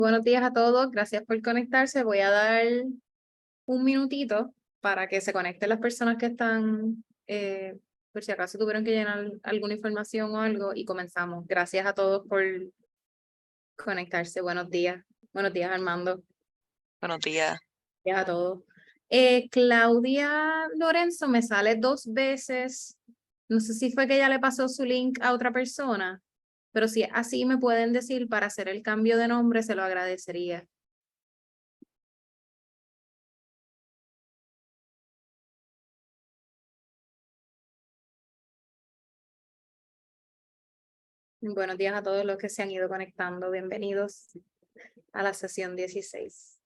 Buenos días a todos, gracias por conectarse. Voy a dar un minutito para que se conecten las personas que están, por si acaso tuvieron que llenar alguna información o algo, y comenzamos. Gracias a todos por conectarse. Buenos días. Buenos días, Armando. Buenos días. Gracias a todos. Claudia Lorenzo me sale 2 veces. No sé si fue que ella le pasó su link a otra persona, pero si así me pueden decir para hacer el cambio de nombre, se lo agradecería. Buenos días a todos los que se han ido conectando. Bienvenidos a la sesión 16.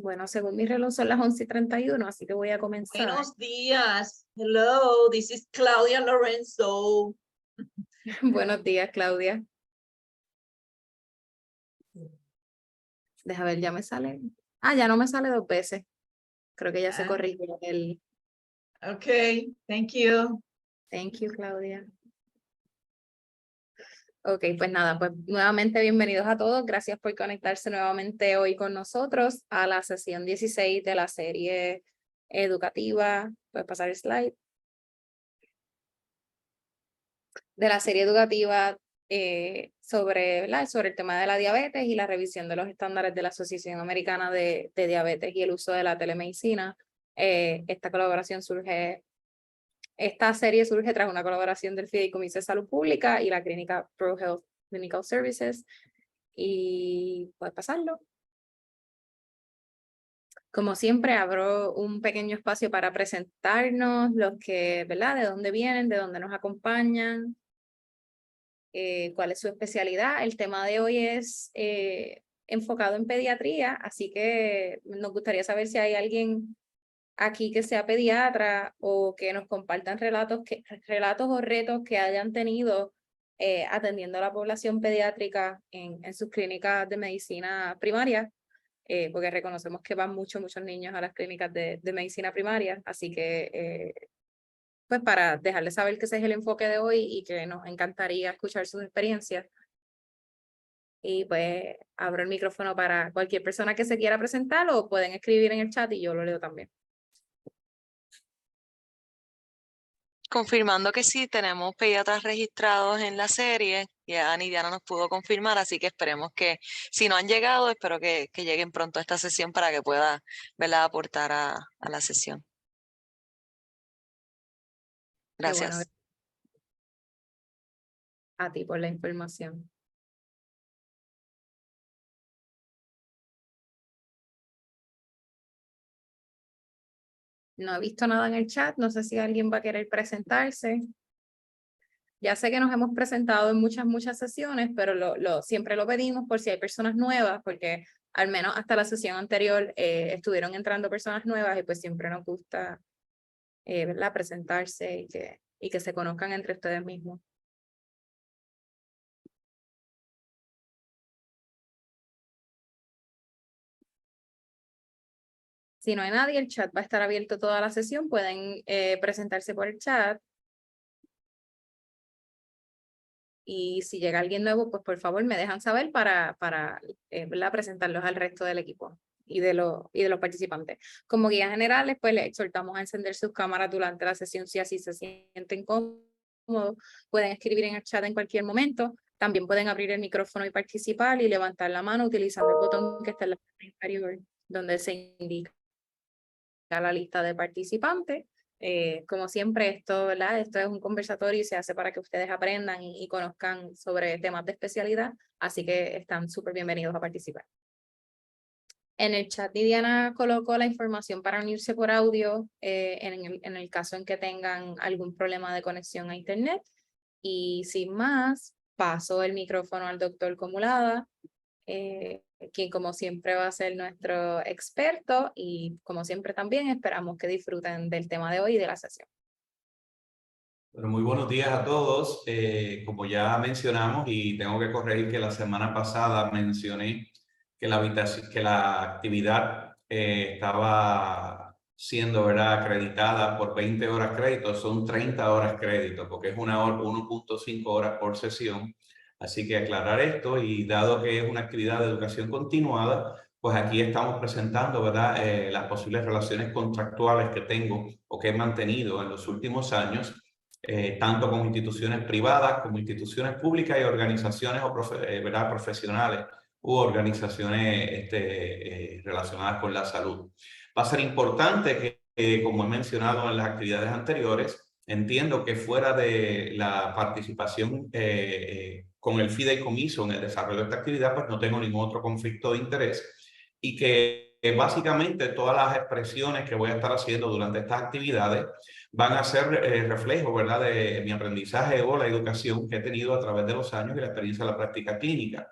Bueno, según mi reloj son las 11:31, así que voy a comenzar. Buenos días. Hello, this is Claudia Lorenzo. Buenos días, Claudia. Deja ver, ya me sale. Ya no me sale 2 veces. Creo que ya se corrigió el. Okay, thank you. Thank you, Claudia. Ok, pues nada, pues nuevamente bienvenidos a todos. Gracias por conectarse nuevamente hoy con nosotros a la sesión 16 de la serie educativa. Puedes pasar el slide. De la serie educativa sobre el tema de la diabetes y la revisión de los estándares de la Asociación Americana de Diabetes y el uso de la telemedicina. Esta serie surge tras una colaboración del Fideicomiso de Salud Pública y la clínica Pro Health Clinical Services. Y puedes pasarlo. Como siempre, abro un pequeño espacio para presentarnos los que, ¿verdad? De dónde vienen, de dónde nos acompañan, cuál es su especialidad. El tema de hoy es enfocado en pediatría, así que nos gustaría saber si hay alguien aquí que sea pediatra o que nos compartan relatos o retos que hayan tenido atendiendo a la población pediátrica en sus clínicas de medicina primaria, porque reconocemos que van muchos niños a las clínicas de medicina primaria, así que pues para dejarles saber que ese es el enfoque de hoy y que nos encantaría escuchar sus experiencias. Y pues abro el micrófono para cualquier persona que se quiera presentar, o pueden escribir en el chat y yo lo leo también. Confirmando que sí, tenemos pediatras registrados en la serie. Ya Nidiana nos pudo confirmar, así que esperemos que, si no han llegado, espero que lleguen pronto a esta sesión para que pueda, ¿verdad?, aportar a la sesión. Gracias. Bueno, a ti por la información. No he visto nada en el chat, no sé si alguien va a querer presentarse. Ya sé que nos hemos presentado en muchas sesiones, pero siempre lo pedimos por si hay personas nuevas, porque al menos hasta la sesión anterior estuvieron entrando personas nuevas y pues siempre nos gusta ¿verdad? Presentarse y que se conozcan entre ustedes mismos. Si no hay nadie, el chat va a estar abierto toda la sesión. Pueden presentarse por el chat. Y si llega alguien nuevo, pues por favor me dejan saber para ¿verdad? Presentarlos al resto del equipo y de los participantes. Como guías generales, pues les exhortamos a encender sus cámaras durante la sesión si así se sienten cómodos. Pueden escribir en el chat en cualquier momento. También pueden abrir el micrófono y participar y levantar la mano utilizando el botón que está en la parte inferior, donde se indica la lista de participantes. Como siempre, ¿verdad? Esto es un conversatorio y se hace para que ustedes aprendan y conozcan sobre temas de especialidad, así que están súper bienvenidos a participar. En el chat, Diana colocó la información para unirse por audio en el caso en que tengan algún problema de conexión a internet. Y sin más, paso el micrófono al doctor Comulada, quien como siempre va a ser nuestro experto, y como siempre también esperamos que disfruten del tema de hoy y de la sesión. Bueno, muy buenos días a todos. Como ya mencionamos, y tengo que corregir que la semana pasada mencioné que la actividad estaba siendo, ¿verdad?, acreditada por 20 horas crédito, son 30 horas crédito, porque es 1.5 horas por sesión. Así que aclarar esto, y dado que es una actividad de educación continuada, pues aquí estamos presentando, ¿verdad?, las posibles relaciones contractuales que tengo o que he mantenido en los últimos años, tanto con instituciones privadas como instituciones públicas y organizaciones ¿verdad?, profesionales u organizaciones relacionadas con la salud. Va a ser importante que, como he mencionado en las actividades anteriores, entiendo que fuera de la participación con el fideicomiso en el desarrollo de esta actividad, pues no tengo ningún otro conflicto de interés, y que básicamente todas las expresiones que voy a estar haciendo durante estas actividades van a ser reflejo, ¿verdad?, de mi aprendizaje o la educación que he tenido a través de los años y la experiencia de la práctica clínica.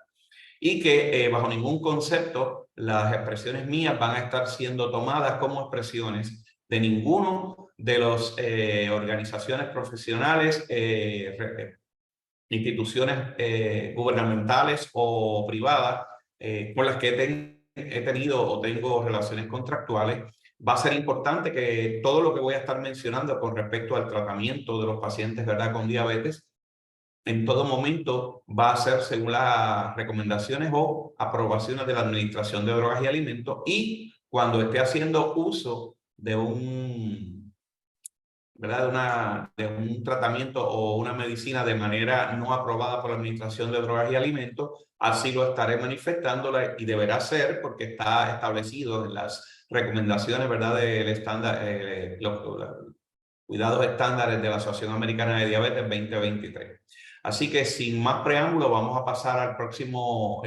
Y que bajo ningún concepto las expresiones mías van a estar siendo tomadas como expresiones de ninguno de las organizaciones profesionales, instituciones gubernamentales o privadas con las que he tenido o tengo relaciones contractuales. Va a ser importante que todo lo que voy a estar mencionando con respecto al tratamiento de los pacientes, ¿verdad?, con diabetes, en todo momento va a ser según las recomendaciones o aprobaciones de la Administración de Drogas y Alimentos, y cuando esté haciendo uso de ¿verdad?, de un tratamiento o una medicina de manera no aprobada por la Administración de Drogas y Alimentos, así lo estaré manifestándola, y deberá ser porque está establecido en las recomendaciones, ¿verdad?, del estándar, los cuidados estándares de la Asociación Americana de Diabetes 2023. Así que sin más preámbulo, vamos a pasar al próximo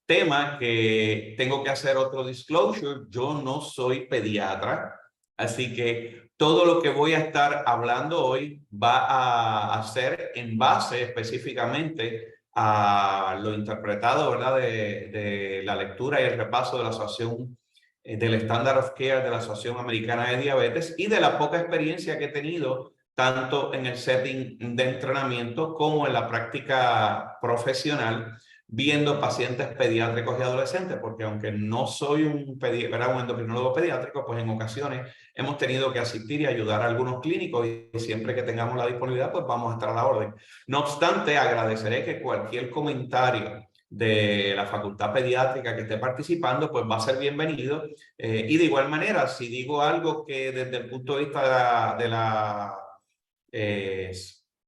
tema, que tengo que hacer otro disclosure. Yo no soy pediatra, así que todo lo que voy a estar hablando hoy va a ser en base específicamente a lo interpretado, ¿verdad?, de la lectura y el repaso de la Asociación del Standard of Care de la Asociación Americana de Diabetes, y de la poca experiencia que he tenido tanto en el setting de entrenamiento como en la práctica profesional, viendo pacientes pediátricos y adolescentes, porque aunque no soy un endocrinólogo pediátrico, pues en ocasiones hemos tenido que asistir y ayudar a algunos clínicos, y siempre que tengamos la disponibilidad, pues vamos a estar a la orden. No obstante, agradeceré que cualquier comentario de la facultad pediátrica que esté participando, pues va a ser bienvenido. Y de igual manera, si digo algo que desde el punto de vista de las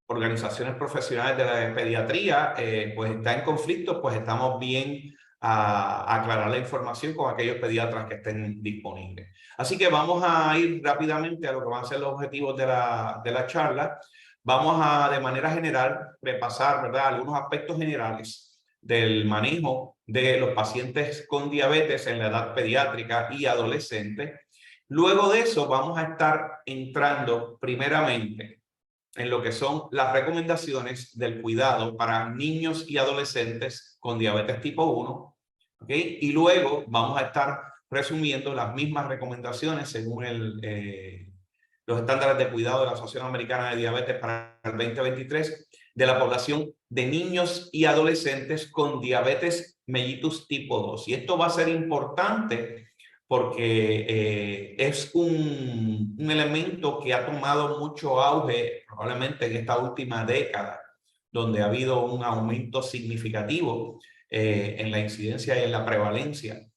organizaciones profesionales de la pediatría, pues está en conflicto, pues estamos bien a aclarar la información con aquellos pediatras que estén disponibles. Así que vamos a ir rápidamente a lo que van a ser los objetivos de la charla. Vamos a, de manera general, repasar, ¿verdad?, algunos aspectos generales del manejo de los pacientes con diabetes en la edad pediátrica y adolescente. Luego de eso vamos a estar entrando primeramente en lo que son las recomendaciones del cuidado para niños y adolescentes con diabetes tipo 1, ¿okay? Y luego vamos a estar resumiendo las mismas recomendaciones según los estándares de cuidado de la Asociación Americana de Diabetes para el 2023 de la población de niños y adolescentes con diabetes mellitus tipo 2. Y esto va a ser importante porque es un elemento que ha tomado mucho auge probablemente en esta última década, donde ha habido un aumento significativo en la incidencia y en la prevalencia,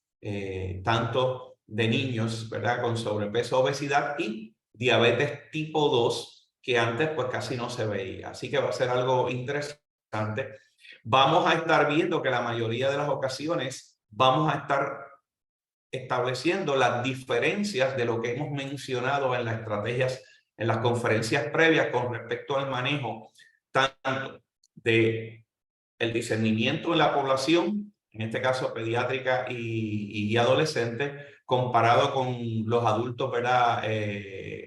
tanto de niños, ¿verdad?, con sobrepeso, obesidad y diabetes tipo 2, que antes pues casi no se veía. Así que va a ser algo interesante. Vamos a estar viendo que la mayoría de las ocasiones vamos a estar estableciendo las diferencias de lo que hemos mencionado en las estrategias, en las conferencias previas con respecto al manejo tanto de el discernimiento en la población, en este caso pediátrica y adolescente, comparado con los adultos, ¿verdad?,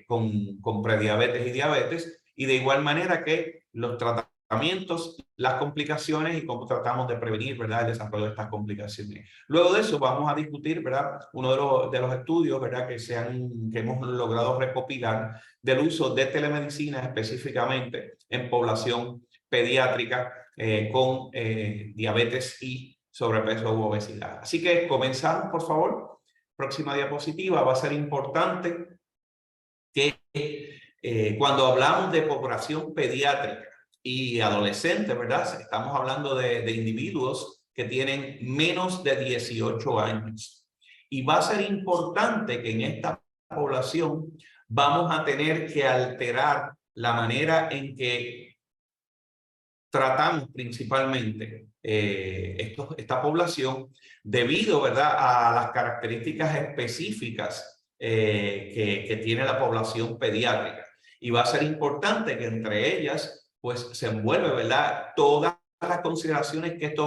con prediabetes y diabetes, y de igual manera que los tratamientos, las complicaciones y cómo tratamos de prevenir, ¿verdad?, el desarrollo de estas complicaciones. Luego de eso vamos a discutir, ¿verdad?, uno de los estudios, ¿verdad?, que hemos logrado recopilar del uso de telemedicina específicamente en población pediátrica con diabetes y sobrepeso u obesidad. Así que comenzamos, por favor. próxima diapositiva, va a ser importante que cuando hablamos de población pediátrica y adolescente, ¿verdad? Estamos hablando de individuos que tienen menos de 18 años. Y va a ser importante que en esta población vamos a tener que alterar la manera en que tratamos principalmente esta población debido, ¿verdad?, a las características específicas que tiene la población pediátrica. Y va a ser importante que entre ellas, pues, se envuelve, ¿verdad?, todas las consideraciones que esta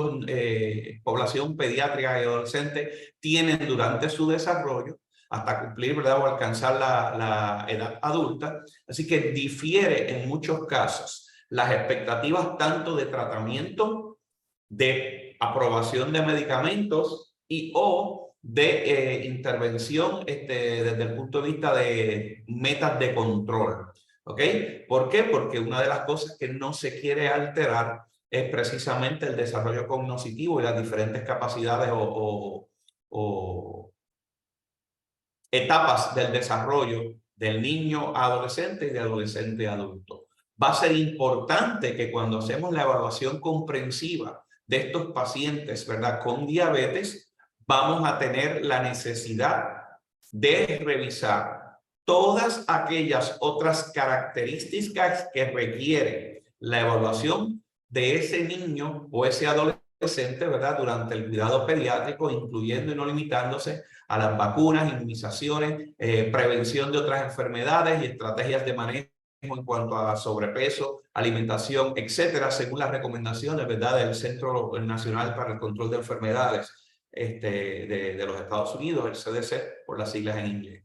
población pediátrica y adolescente tienen durante su desarrollo hasta cumplir, ¿verdad?, o alcanzar la edad adulta. Así que difiere en muchos casos las expectativas tanto de tratamiento, de aprobación de medicamentos y o de intervención desde el punto de vista de metas de control. ¿Ok? ¿Por qué? Porque una de las cosas que no se quiere alterar es precisamente el desarrollo cognitivo y las diferentes capacidades o etapas del desarrollo del niño adolescente y de adolescente adulto. Va a ser importante que cuando hacemos la evaluación comprensiva de estos pacientes, ¿verdad?, con diabetes, vamos a tener la necesidad de revisar todas aquellas otras características que requiere la evaluación de ese niño o ese adolescente, ¿verdad?, durante el cuidado pediátrico, incluyendo y no limitándose a las vacunas, inmunizaciones, prevención de otras enfermedades y estrategias de manejo en cuanto a sobrepeso, alimentación, etcétera, según las recomendaciones, ¿verdad?, del Centro Nacional para el Control de Enfermedades de los Estados Unidos, el CDC, por las siglas en inglés.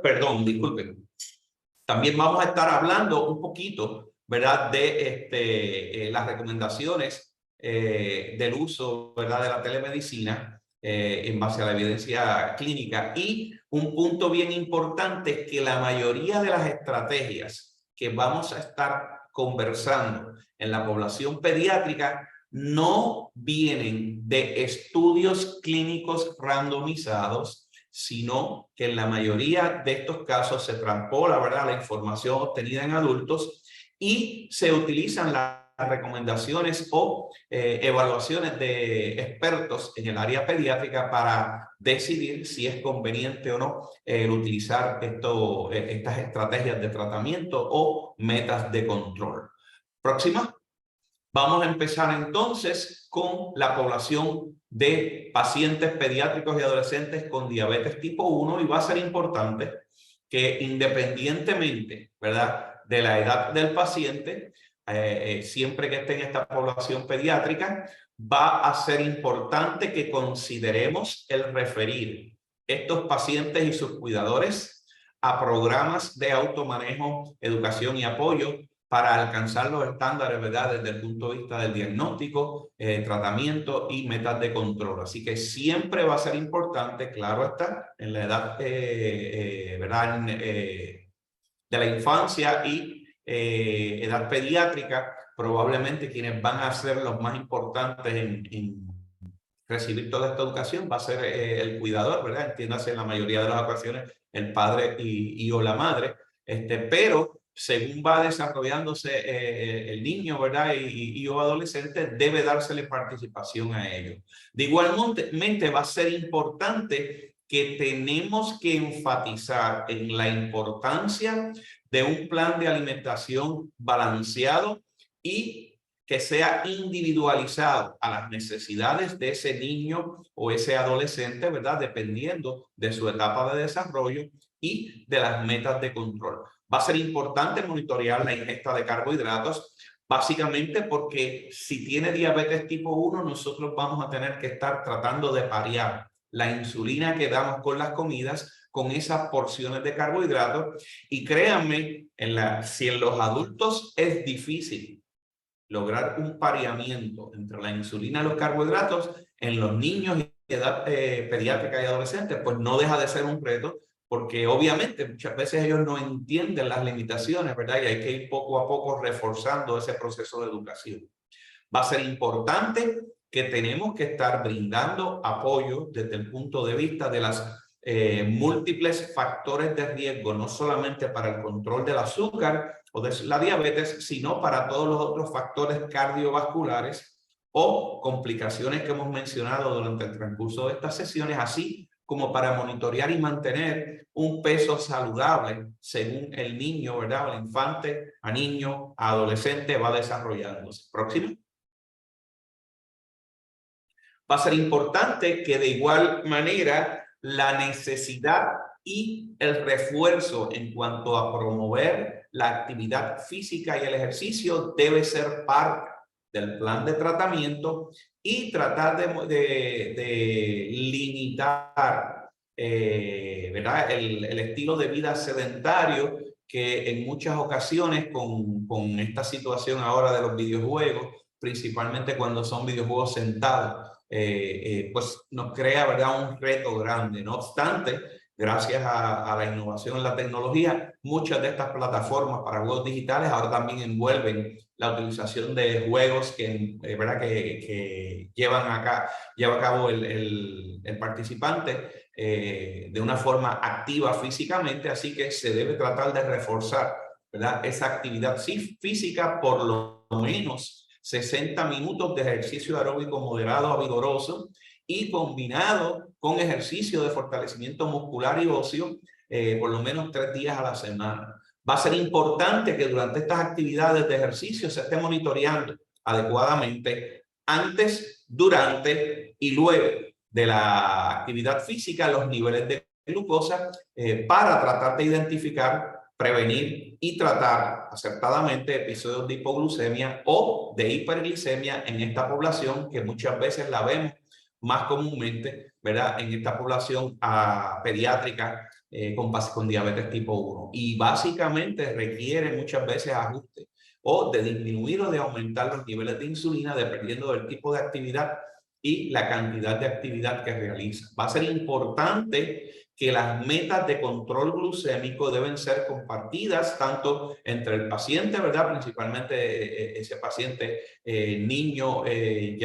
Perdón, disculpen. También vamos a estar hablando un poquito, ¿verdad?, de las recomendaciones del uso, ¿verdad?, de la telemedicina en base a la evidencia clínica. Y un punto bien importante es que la mayoría de las estrategias que vamos a estar conversando en la población pediátrica no vienen de estudios clínicos randomizados, sino que en la mayoría de estos casos se transpola, ¿verdad?, la información obtenida en adultos y se utilizan las recomendaciones o evaluaciones de expertos en el área pediátrica para decidir si es conveniente o no utilizar estas estrategias de tratamiento o metas de control. Próxima. Vamos a empezar entonces con la población de pacientes pediátricos y adolescentes con diabetes tipo 1 y va a ser importante que independientemente, ¿verdad?, de la edad del paciente, siempre que esté en esta población pediátrica, va a ser importante que consideremos el referir estos pacientes y sus cuidadores a programas de automanejo, educación y apoyo para alcanzar los estándares, ¿verdad?, desde el punto de vista del diagnóstico, tratamiento y metas de control. Así que siempre va a ser importante, claro está, en la edad ¿verdad?, de la infancia y edad pediátrica, probablemente quienes van a ser los más importantes en recibir toda esta educación va a ser el cuidador, ¿verdad? Entiéndase en la mayoría de las ocasiones el padre y o la madre, pero según va desarrollándose el niño, ¿verdad?, y o adolescente, debe dársele participación a ellos. De igualmente va a ser importante que tenemos que enfatizar en la importancia de un plan de alimentación balanceado y que sea individualizado a las necesidades de ese niño o ese adolescente, ¿verdad?, dependiendo de su etapa de desarrollo y de las metas de control. Va a ser importante monitorear la ingesta de carbohidratos, básicamente porque si tiene diabetes tipo 1, nosotros vamos a tener que estar tratando de parear la insulina que damos con las comidas con esas porciones de carbohidratos. Y créanme, si en los adultos es difícil lograr un pareamiento entre la insulina y los carbohidratos, en los niños de edad pediátrica y adolescentes, pues no deja de ser un reto, porque obviamente muchas veces ellos no entienden las limitaciones, ¿verdad? Y hay que ir poco a poco reforzando ese proceso de educación. Va a ser importante que tenemos que estar brindando apoyo desde el punto de vista de las múltiples factores de riesgo, no solamente para el control del azúcar o de la diabetes, sino para todos los otros factores cardiovasculares o complicaciones que hemos mencionado durante el transcurso de estas sesiones, así como para monitorear y mantener un peso saludable según el niño, ¿verdad? O el infante, a niño, a adolescente va desarrollándose. Próximo. Va a ser importante que de igual manera la necesidad y el refuerzo en cuanto a promover la actividad física y el ejercicio debe ser parte del plan de tratamiento y tratar de limitar ¿verdad? El estilo de vida sedentario que en muchas ocasiones con esta situación ahora de los videojuegos, principalmente cuando son videojuegos sentados, pues nos crea, ¿verdad?, un reto grande. No obstante, gracias a la innovación en la tecnología, muchas de estas plataformas para juegos digitales ahora también envuelven la utilización de juegos ¿verdad? que lleva a cabo el participante de una forma activa físicamente, así que se debe tratar de reforzar, ¿verdad?, esa actividad física por lo menos 60 minutos de ejercicio aeróbico moderado a vigoroso y combinado con ejercicio de fortalecimiento muscular y óseo por lo menos 3 días a la semana. Va a ser importante que durante estas actividades de ejercicio se esté monitoreando adecuadamente antes, durante y luego de la actividad física los niveles de glucosa para tratar de identificar, prevenir y tratar acertadamente episodios de hipoglucemia o de hiperglicemia en esta población que muchas veces la vemos más comúnmente, ¿verdad?, en esta población pediátrica con diabetes tipo 1. Y básicamente requiere muchas veces ajuste o de disminuir o de aumentar los niveles de insulina dependiendo del tipo de actividad y la cantidad de actividad que realiza. Va a ser importante que las metas de control glucémico deben ser compartidas tanto entre el paciente, ¿verdad?, principalmente ese paciente niño en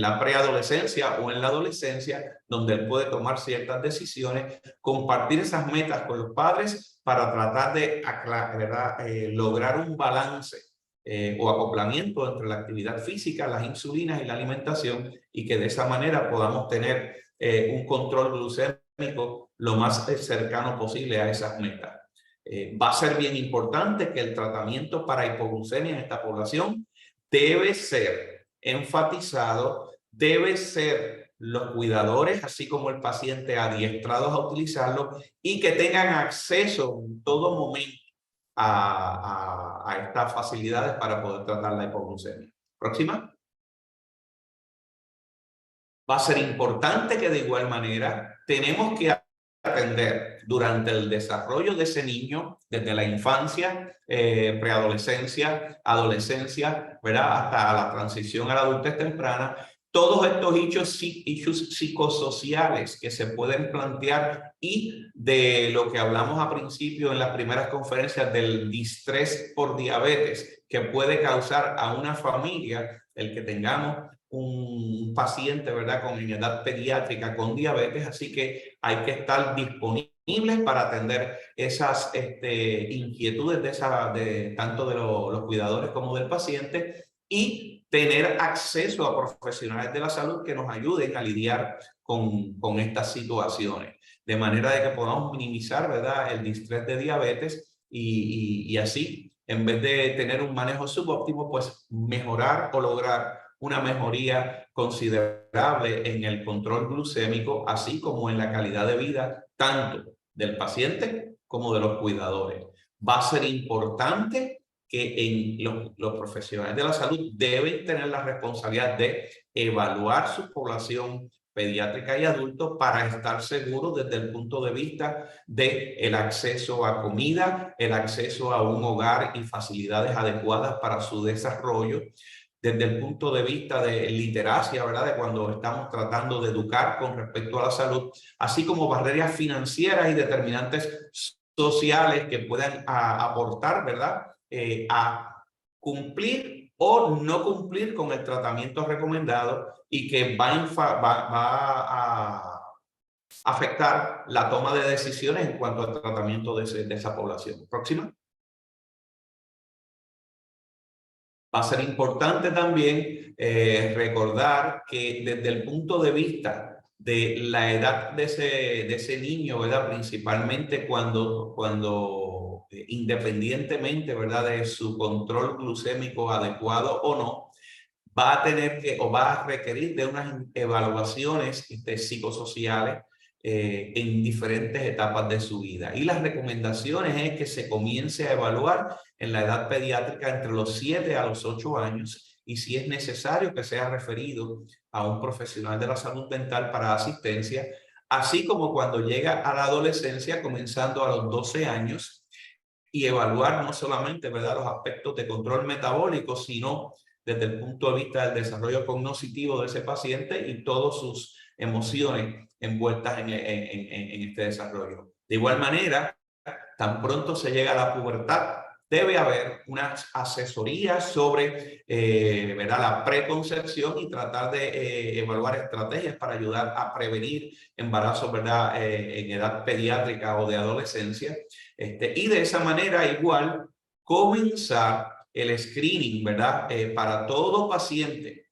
la preadolescencia o en la adolescencia, donde él puede tomar ciertas decisiones, compartir esas metas con los padres para tratar de lograr un balance o acoplamiento entre la actividad física, las insulinas y la alimentación, y que de esa manera podamos tener un control glucémico lo más cercano posible a esas metas. Va a ser bien importante que el tratamiento para hipoglucemia en esta población debe ser enfatizado, debe ser los cuidadores, así como el paciente, adiestrados a utilizarlo y que tengan acceso en todo momento a estas facilidades para poder tratar la hipoglucemia. Próxima. Va a ser importante que de igual manera tenemos que atender durante el desarrollo de ese niño, desde la infancia, preadolescencia, adolescencia, ¿verdad?, hasta la transición a la adultez temprana, todos estos issues psicosociales que se pueden plantear y de lo que hablamos a principio en las primeras conferencias del distrés por diabetes que puede causar a una familia el que tengamos un paciente, ¿verdad?, con edad pediátrica con diabetes, así que hay que estar disponibles para atender esas inquietudes tanto de los cuidadores como del paciente y tener acceso a profesionales de la salud que nos ayuden a lidiar con estas situaciones, de manera de que podamos minimizar, ¿verdad?, el distrés de diabetes y así, en vez de tener un manejo subóptimo, pues mejorar o lograr una mejoría considerable en el control glucémico, así como en la calidad de vida tanto del paciente como de los cuidadores. Va a ser importante que los profesionales de la salud deben tener la responsabilidad de evaluar su población pediátrica y adultos para estar seguros desde el punto de vista del acceso a comida, el acceso a un hogar y facilidades adecuadas para su desarrollo, desde el punto de vista de literacia, ¿verdad?, de cuando estamos tratando de educar con respecto a la salud, así como barreras financieras y determinantes sociales que puedan aportar, ¿verdad?, a cumplir o no cumplir con el tratamiento recomendado y que va a afectar la toma de decisiones en cuanto al tratamiento de esa población. Próxima. Va a ser importante también recordar que desde el punto de vista de la edad de ese niño, ¿verdad? Principalmente cuando independientemente, ¿verdad? De su control glucémico adecuado o no, va a tener que o va a requerir de unas evaluaciones psicosociales en diferentes etapas de su vida. Y las recomendaciones es que se comience a evaluar en la edad pediátrica entre los 7 a los 8 años y si es necesario que sea referido a un profesional de la salud mental para asistencia, así como cuando llega a la adolescencia, comenzando a los 12 años, y evaluar no solamente, ¿verdad?, los aspectos de control metabólico, sino desde el punto de vista del desarrollo cognitivo de ese paciente y todas sus emociones envueltas en este desarrollo. De igual manera, tan pronto se llega a la pubertad, debe haber unas asesorías sobre ¿verdad?, la preconcepción y tratar de evaluar estrategias para ayudar a prevenir embarazos, ¿verdad?, en edad pediátrica o de adolescencia. Y de esa manera igual comenzar el screening, ¿verdad? Para todo paciente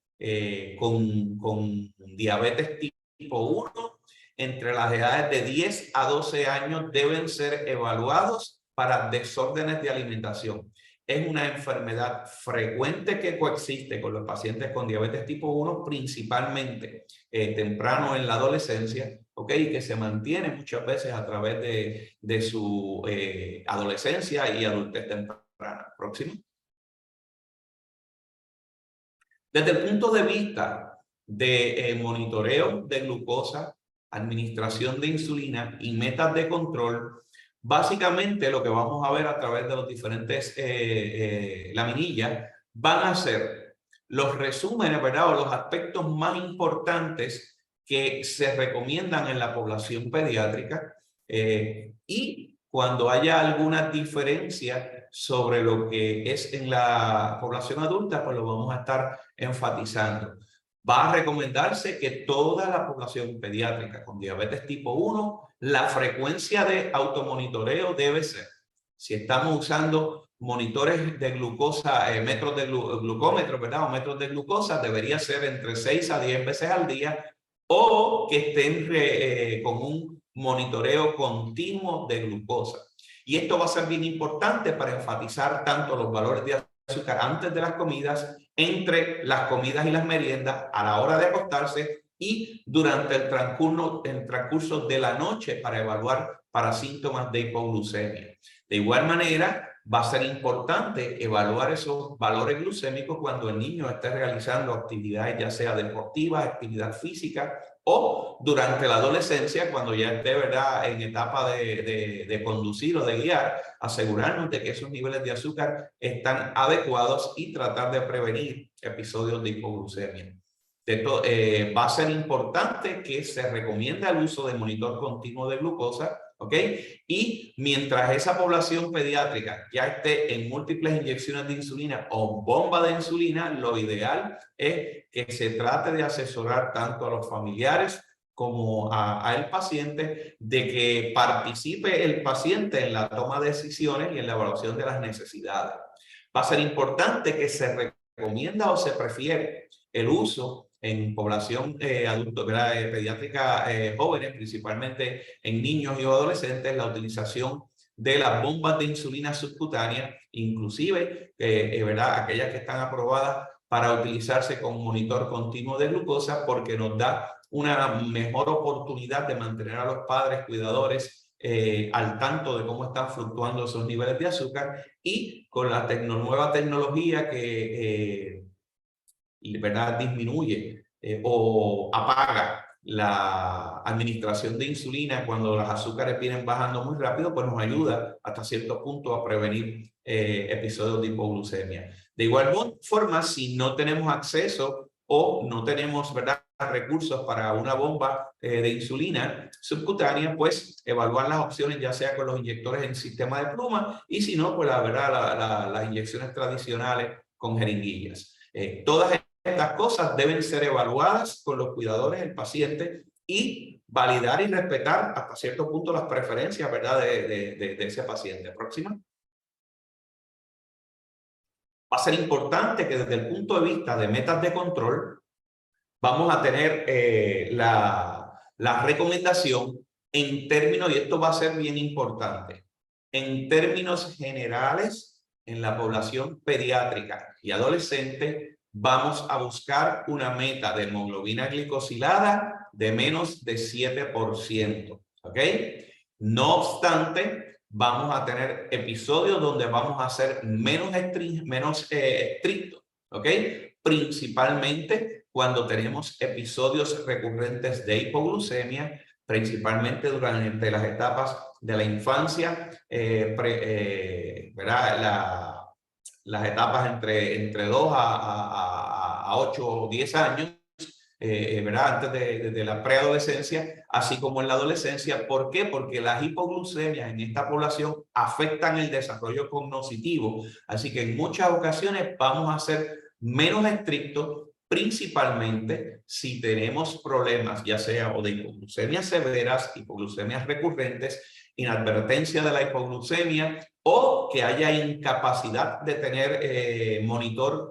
con diabetes tipo 1, entre las edades de 10 a 12 años deben ser evaluados para desórdenes de alimentación. Es una enfermedad frecuente que coexiste con los pacientes con diabetes tipo 1, principalmente temprano en la adolescencia, ¿ok? Y que se mantiene muchas veces a través de su adolescencia y adultez temprana. Próximo. Desde el punto de vista de monitoreo de glucosa, administración de insulina y metas de control, básicamente lo que vamos a ver a través de los diferentes laminillas van a ser los resúmenes, ¿verdad?, o los aspectos más importantes que se recomiendan en la población pediátrica y cuando haya alguna diferencia sobre lo que es en la población adulta, pues lo vamos a estar enfatizando. Va a recomendarse que toda la población pediátrica con diabetes tipo 1, la frecuencia de automonitoreo debe ser, si estamos usando monitores de glucosa, metros de glucómetro, ¿verdad?, o metros de glucosa, debería ser entre 6 a 10 veces al día, o que estén con un monitoreo continuo de glucosa. Y esto va a ser bien importante para enfatizar tanto los valores de azúcar antes de las comidas, entre las comidas y las meriendas, a la hora de acostarse y durante el transcurso de la noche para evaluar para síntomas de hipoglucemia. De igual manera, va a ser importante evaluar esos valores glucémicos cuando el niño esté realizando actividades ya sea deportivas, actividad física o durante la adolescencia cuando ya esté, ¿verdad?, en etapa de conducir o de guiar, asegurarnos de que esos niveles de azúcar están adecuados y tratar de prevenir episodios de hipoglucemia. Va a ser importante que se recomiende el uso de monitor continuo de glucosa, ¿ok? Y mientras esa población pediátrica ya esté en múltiples inyecciones de insulina o bomba de insulina, lo ideal es que se trate de asesorar tanto a los familiares como al paciente de que participe el paciente en la toma de decisiones y en la evaluación de las necesidades. Va a ser importante que se recomienda o se prefiere el uso en población adulto, pediátrica jóvenes, principalmente en niños y adolescentes, la utilización de las bombas de insulina subcutánea, inclusive aquellas que están aprobadas para utilizarse con monitor continuo de glucosa, porque nos da una mejor oportunidad de mantener a los padres cuidadores al tanto de cómo están fluctuando esos niveles de azúcar, y con la nueva tecnología que disminuye o apaga la administración de insulina cuando los azúcares vienen bajando muy rápido, pues nos ayuda hasta cierto punto a prevenir episodios de hipoglucemia. De igual forma, si no tenemos acceso o no tenemos, ¿verdad?, recursos para una bomba de insulina subcutánea, pues evaluar las opciones, ya sea con los inyectores en sistema de pluma y si no, pues la verdad, las inyecciones tradicionales con jeringuillas. Todas estas cosas deben ser evaluadas con los cuidadores del paciente y validar y respetar hasta cierto punto las preferencias, ¿verdad?, de ese paciente. Próxima. Va a ser importante que desde el punto de vista de metas de control vamos a tener la recomendación en términos, y esto va a ser bien importante, en términos generales en la población pediátrica y adolescente, vamos a buscar una meta de hemoglobina glicosilada de menos de 7%, ¿ok? No obstante, vamos a tener episodios donde vamos a ser menos estrictos, ¿ok? Principalmente cuando tenemos episodios recurrentes de hipoglucemia, principalmente durante las etapas de la infancia, ¿verdad? Las etapas entre 2 a 8 o 10 años, ¿verdad? Antes de la preadolescencia, así como en la adolescencia. ¿Por qué? Porque las hipoglucemias en esta población afectan el desarrollo cognitivo, así que en muchas ocasiones vamos a ser menos estrictos, principalmente si tenemos problemas, ya sea o de hipoglucemias severas, hipoglucemias recurrentes, inadvertencia de la hipoglucemia o que haya incapacidad de tener monitor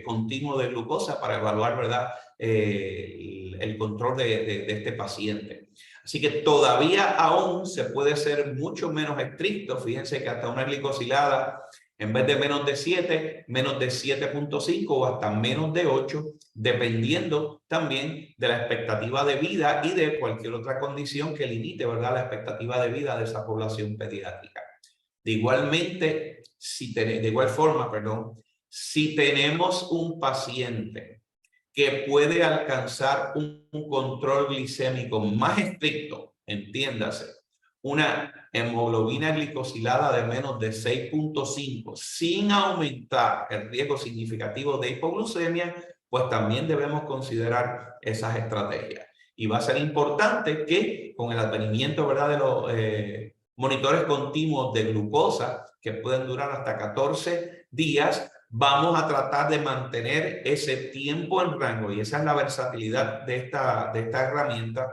continuo de glucosa para evaluar, ¿verdad?, el control de este paciente. Así que todavía aún se puede ser mucho menos estricto. Fíjense que hasta una glicosilada, en vez de menos de 7, menos de 7.5 o hasta menos de 8, dependiendo también de la expectativa de vida y de cualquier otra condición que limite, ¿verdad?, la expectativa de vida de esa población pediátrica. De igual forma, si tenemos un paciente que puede alcanzar un control glicémico más estricto, entiéndase, una hemoglobina glicosilada de menos de 6.5 sin aumentar el riesgo significativo de hipoglucemia, pues también debemos considerar esas estrategias. Y va a ser importante que con el advenimiento, ¿verdad?, de los monitores continuos de glucosa, que pueden durar hasta 14 días, vamos a tratar de mantener ese tiempo en rango, y esa es la versatilidad de esta herramienta,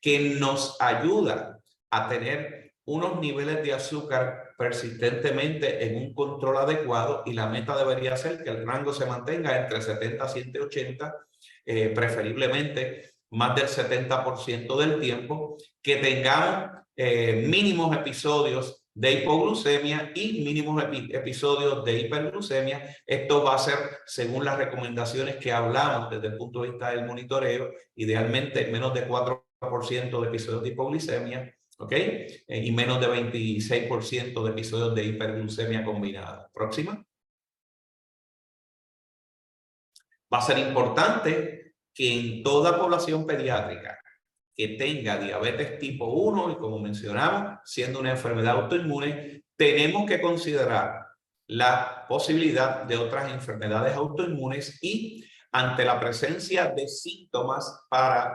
que nos ayuda a tener unos niveles de azúcar persistentemente en un control adecuado, y la meta debería ser que el rango se mantenga entre 70 a 180, preferiblemente más del 70% del tiempo, que tengamos mínimos episodios de hipoglucemia y mínimos episodios de hiperglucemia. Esto va a ser según las recomendaciones que hablamos desde el punto de vista del monitoreo, idealmente menos de 4% de episodios de hipoglucemia, ¿ok? Y menos de 26% de episodios de hiperglucemia combinada. Próxima. Va a ser importante que en toda población pediátrica que tenga diabetes tipo 1, y como mencionamos, siendo una enfermedad autoinmune, tenemos que considerar la posibilidad de otras enfermedades autoinmunes, y ante la presencia de síntomas para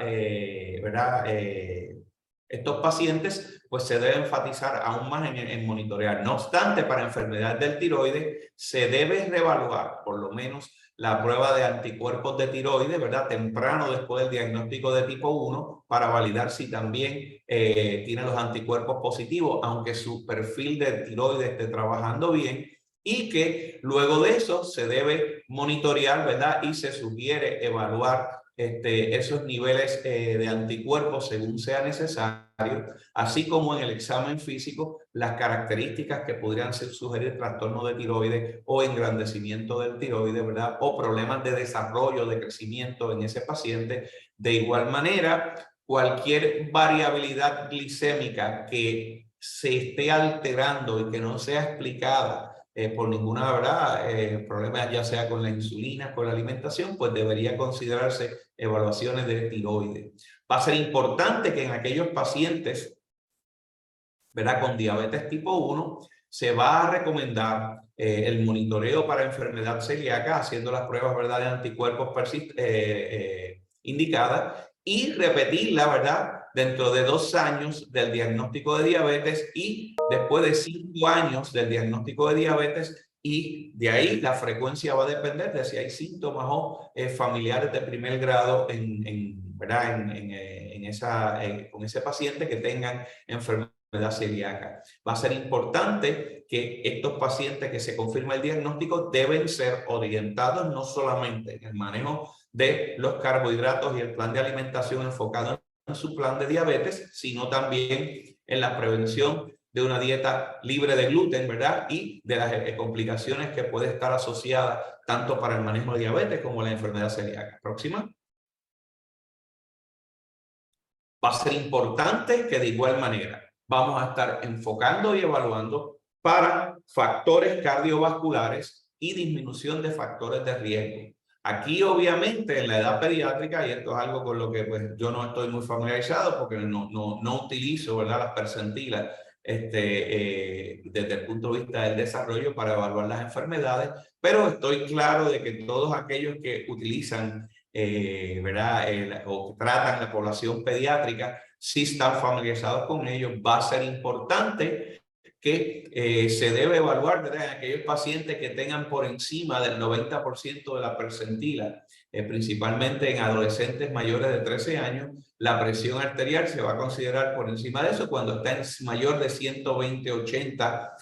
estos pacientes, pues se debe enfatizar aún más en monitorear. No obstante, para enfermedades del tiroides se debe reevaluar por lo menos la prueba de anticuerpos de tiroides, ¿verdad?, temprano después del diagnóstico de tipo 1, para validar si también tiene los anticuerpos positivos, aunque su perfil de tiroides esté trabajando bien, y que luego de eso se debe monitorear, ¿verdad?, y se sugiere evaluar esos niveles de anticuerpos según sea necesario, así como en el examen físico las características que podrían sugerir trastorno de tiroides o engrandecimiento del tiroides, ¿verdad?, o problemas de desarrollo, de crecimiento en ese paciente. De igual manera, cualquier variabilidad glicémica que se esté alterando y que no sea explicada por ninguna, ¿verdad?, problemas ya sea con la insulina, con la alimentación, pues debería considerarse evaluaciones de tiroides. Va a ser importante que en aquellos pacientes, ¿verdad?, con diabetes tipo 1, se va a recomendar el monitoreo para enfermedad celíaca, haciendo las pruebas, ¿verdad?, de anticuerpos indicada y repetirla, ¿verdad? Dentro de 2 años del diagnóstico de diabetes y después de 5 años del diagnóstico de diabetes, y de ahí la frecuencia va a depender de si hay síntomas o familiares de primer grado ¿verdad? Con ese paciente que tengan enfermedad celíaca. Va a ser importante que estos pacientes que se confirma el diagnóstico deben ser orientados no solamente en el manejo de los carbohidratos y el plan de alimentación enfocado en su plan de diabetes, sino también en la prevención de una dieta libre de gluten, ¿verdad? Y de las complicaciones que puede estar asociada tanto para el manejo de diabetes como la enfermedad celíaca. Próxima. Va a ser importante que de igual manera vamos a estar enfocando y evaluando para factores cardiovasculares y disminución de factores de riesgo. Aquí obviamente en la edad pediátrica, y esto es algo con lo que pues, yo no estoy muy familiarizado porque no utilizo, ¿verdad?, las percentilas desde el punto de vista del desarrollo para evaluar las enfermedades, pero estoy claro de que todos aquellos que utilizan ¿verdad? O tratan la población pediátrica, si están familiarizados con ellos, va a ser importante que se debe evaluar, ¿verdad?, en aquellos pacientes que tengan por encima del 90% de la percentila, principalmente en adolescentes mayores de 13 años, la presión arterial se va a considerar por encima de eso cuando está en mayor de 120/80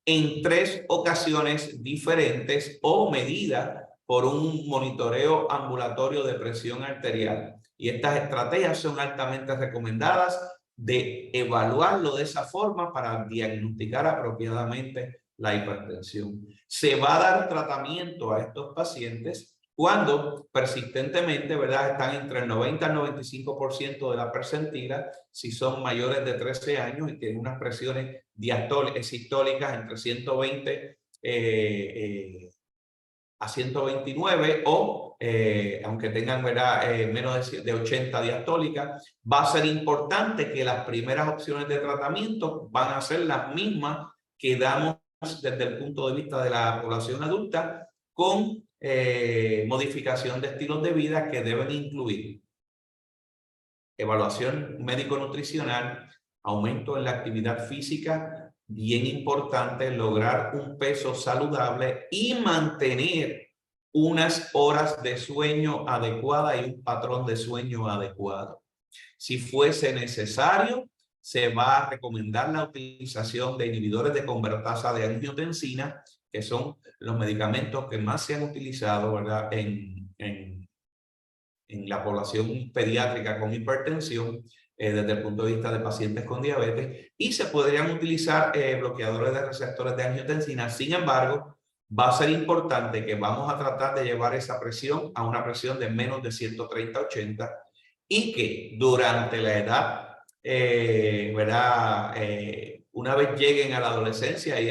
en 3 ocasiones diferentes o medida por un monitoreo ambulatorio de presión arterial. Y estas estrategias son altamente recomendadas de evaluarlo de esa forma para diagnosticar apropiadamente la hipertensión. Se va a dar tratamiento a estos pacientes cuando persistentemente, ¿verdad?, están entre el 90 al 95% de la percentila, si son mayores de 13 años y tienen unas presiones sistólicas entre 120 a 129 o aunque tengan, ¿verdad?, menos de 80 diastólicas, va a ser importante que las primeras opciones de tratamiento van a ser las mismas que damos desde el punto de vista de la población adulta, con modificación de estilos de vida que deben incluir evaluación médico-nutricional, aumento en la actividad física, bien importante, lograr un peso saludable y mantener unas horas de sueño adecuada y un patrón de sueño adecuado. Si fuese necesario, se va a recomendar la utilización de inhibidores de convertasa de angiotensina, que son los medicamentos que más se han utilizado, ¿verdad?, en la población pediátrica con hipertensión, desde el punto de vista de pacientes con diabetes, y se podrían utilizar bloqueadores de receptores de angiotensina. Sin embargo, va a ser importante que vamos a tratar de llevar esa presión a una presión de menos de 130/80 y que durante la edad, ¿verdad?, una vez lleguen a la adolescencia y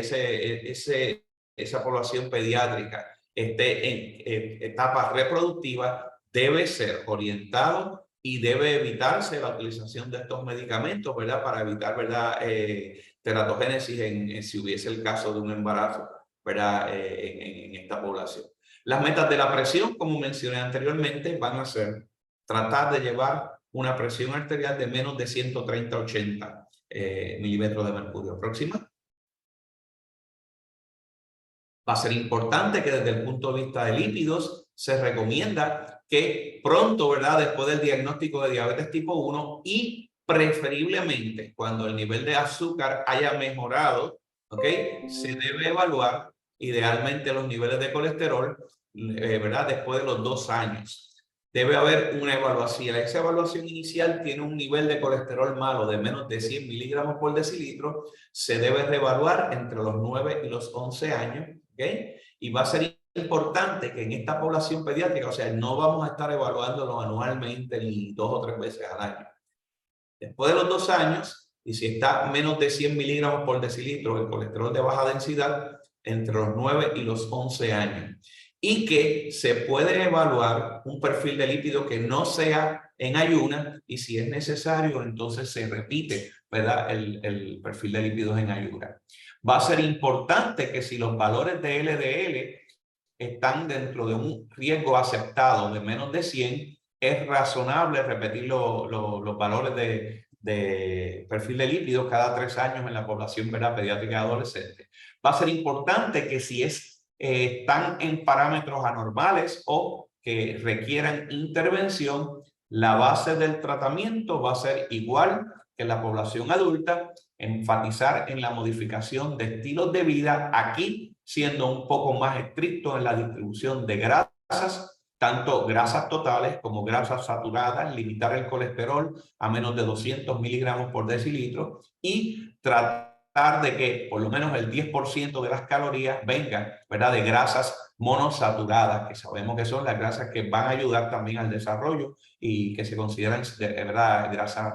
esa población pediátrica esté en etapa reproductiva, debe ser orientado y debe evitarse la utilización de estos medicamentos, ¿verdad?, para evitar, ¿verdad?, teratogénesis si hubiese el caso de un embarazo, ¿verdad?, en esta población. Las metas de la presión, como mencioné anteriormente, van a ser tratar de llevar una presión arterial de menos de 130/80 milímetros de mercurio. Próxima. Va a ser importante que desde el punto de vista de lípidos se recomienda que pronto, ¿verdad?, después del diagnóstico de diabetes tipo 1 y preferiblemente cuando el nivel de azúcar haya mejorado, ¿ok?, se debe evaluar idealmente los niveles de colesterol, ¿verdad?, después de los 2 años. Debe haber una evaluación. Esa evaluación inicial tiene un nivel de colesterol malo de menos de 100 miligramos por decilitro. Se debe reevaluar entre los 9 y los 11 años. ¿Okay? Y va a ser importante que en esta población pediátrica, o sea, no vamos a estar evaluándolo anualmente ni 2 o 3 veces al año. Después de los 2 años, y si está menos de 100 miligramos por decilitro el colesterol de baja densidad, entre los 9 y los 11 años. Y que se puede evaluar un perfil de lípido que no sea en ayunas, y si es necesario, entonces se repite, ¿verdad?, el perfil de lípidos en ayunas. Va a ser importante que si los valores de LDL están dentro de un riesgo aceptado de menos de 100, es razonable repetir los valores de perfil de lípidos cada 3 años en la población, ¿verdad?, pediátrica y adolescente. Va a ser importante que si están en parámetros anormales o que requieran intervención, la base del tratamiento va a ser igual que en la población adulta, enfatizar en la modificación de estilos de vida, aquí siendo un poco más estricto en la distribución de grasas, tanto grasas totales como grasas saturadas, limitar el colesterol a menos de 200 miligramos por decilitro y tratar de que por lo menos el 10% de las calorías vengan, ¿verdad?, de grasas monosaturadas, que sabemos que son las grasas que van a ayudar también al desarrollo y que se consideran, ¿verdad?, grasas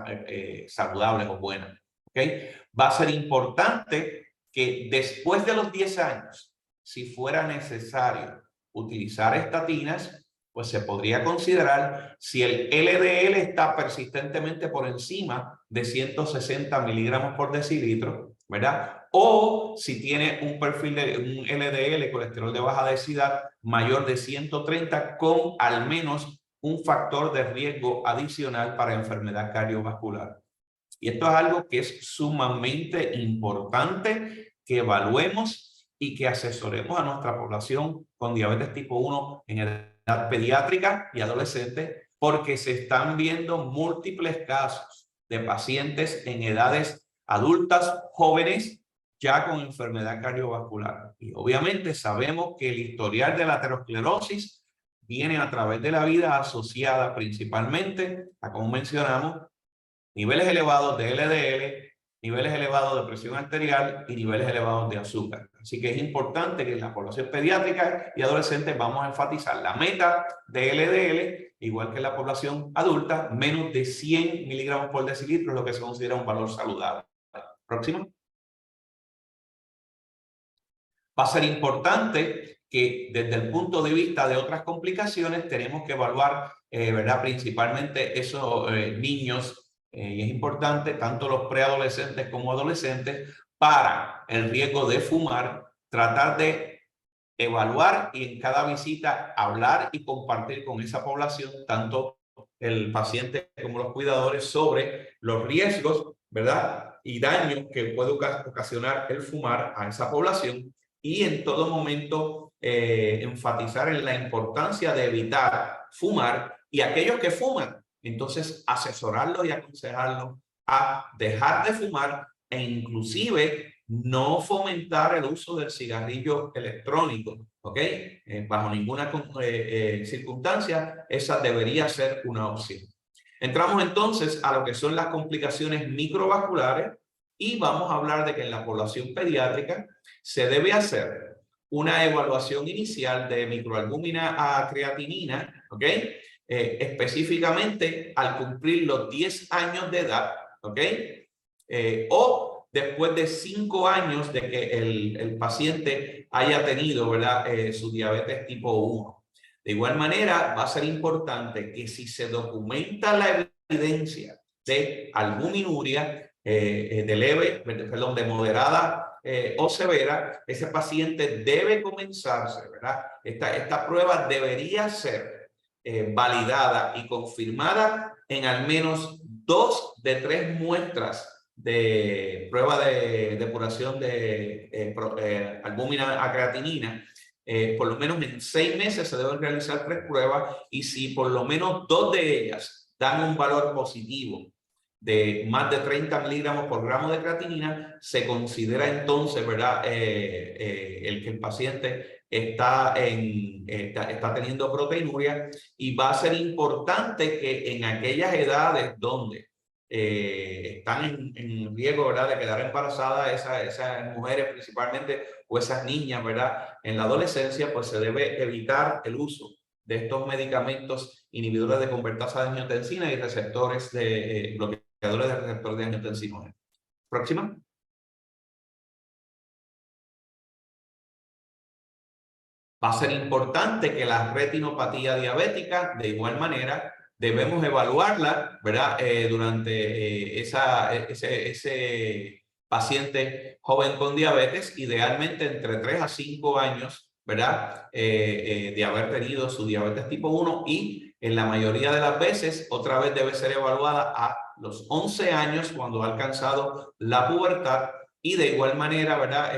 saludables o buenas. ¿Okay? Va a ser importante que después de los 10 años, si fuera necesario utilizar estatinas, pues se podría considerar si el LDL está persistentemente por encima de 160 miligramos por decilitro, ¿verdad? O si tiene un perfil de un LDL, colesterol de baja densidad, mayor de 130 con al menos un factor de riesgo adicional para enfermedad cardiovascular. Y esto es algo que es sumamente importante que evaluemos y que asesoremos a nuestra población con diabetes tipo 1 en edad pediátrica y adolescente, porque se están viendo múltiples casos de pacientes en edades adultas, jóvenes, ya con enfermedad cardiovascular. Y obviamente sabemos que el historial de la aterosclerosis viene a través de la vida asociada principalmente a, como mencionamos, niveles elevados de LDL, niveles elevados de presión arterial y niveles elevados de azúcar. Así que es importante que en la población pediátrica y adolescente vamos a enfatizar la meta de LDL, igual que en la población adulta, menos de 100 miligramos por decilitro es lo que se considera un valor saludable. Próximo. Va a ser importante que desde el punto de vista de otras complicaciones tenemos que evaluar, ¿verdad?, principalmente esos niños, y es importante, tanto los preadolescentes como adolescentes, para el riesgo de fumar, tratar de evaluar y en cada visita hablar y compartir con esa población, tanto el paciente como los cuidadores, sobre los riesgos, ¿verdad?, y daños que puede ocasionar el fumar a esa población. Y en todo momento enfatizar en la importancia de evitar fumar y aquellos que fuman, entonces asesorarlos y aconsejarlos a dejar de fumar e inclusive no fomentar el uso del cigarrillo electrónico, ¿ok? Bajo ninguna circunstancia esa debería ser una opción. Entramos entonces a lo que son las complicaciones microvasculares y vamos a hablar de que en la población pediátrica se debe hacer una evaluación inicial de microalbúmina a creatinina, ¿ok? Específicamente al cumplir los 10 años de edad, ¿ok? O después de 5 años de que el paciente haya tenido, ¿verdad?, su diabetes tipo 1. De igual manera, va a ser importante que si se documenta la evidencia de albuminuria, de leve, perdón, de moderada o severa, ese paciente debe comenzarse, ¿verdad? Esta prueba debería ser validada y confirmada en al menos 2 de 3 muestras de prueba de depuración de albúmina a creatinina. Por lo menos en 6 meses se deben realizar 3 pruebas y si por lo menos 2 de ellas dan un valor positivo de más de 30 miligramos por gramo de creatinina, se considera entonces, ¿verdad?, el que el paciente está teniendo proteinuria, y va a ser importante que en aquellas edades donde están en riesgo, ¿verdad?, de quedar embarazadas esas mujeres principalmente o esas niñas, ¿verdad?, en la adolescencia, pues se debe evitar el uso de estos medicamentos inhibidores de convertasa de angiotensina y receptores de bloqueadores de receptores de angiotensina. Próxima. Va a ser importante que la retinopatía diabética, de igual manera, debemos evaluarla, ¿verdad?, durante ese paciente joven con diabetes, idealmente entre 3 a 5 años ¿verdad? De haber tenido su diabetes tipo 1 y en la mayoría de las veces otra vez debe ser evaluada a los 11 años cuando ha alcanzado la pubertad y de igual manera, ¿verdad?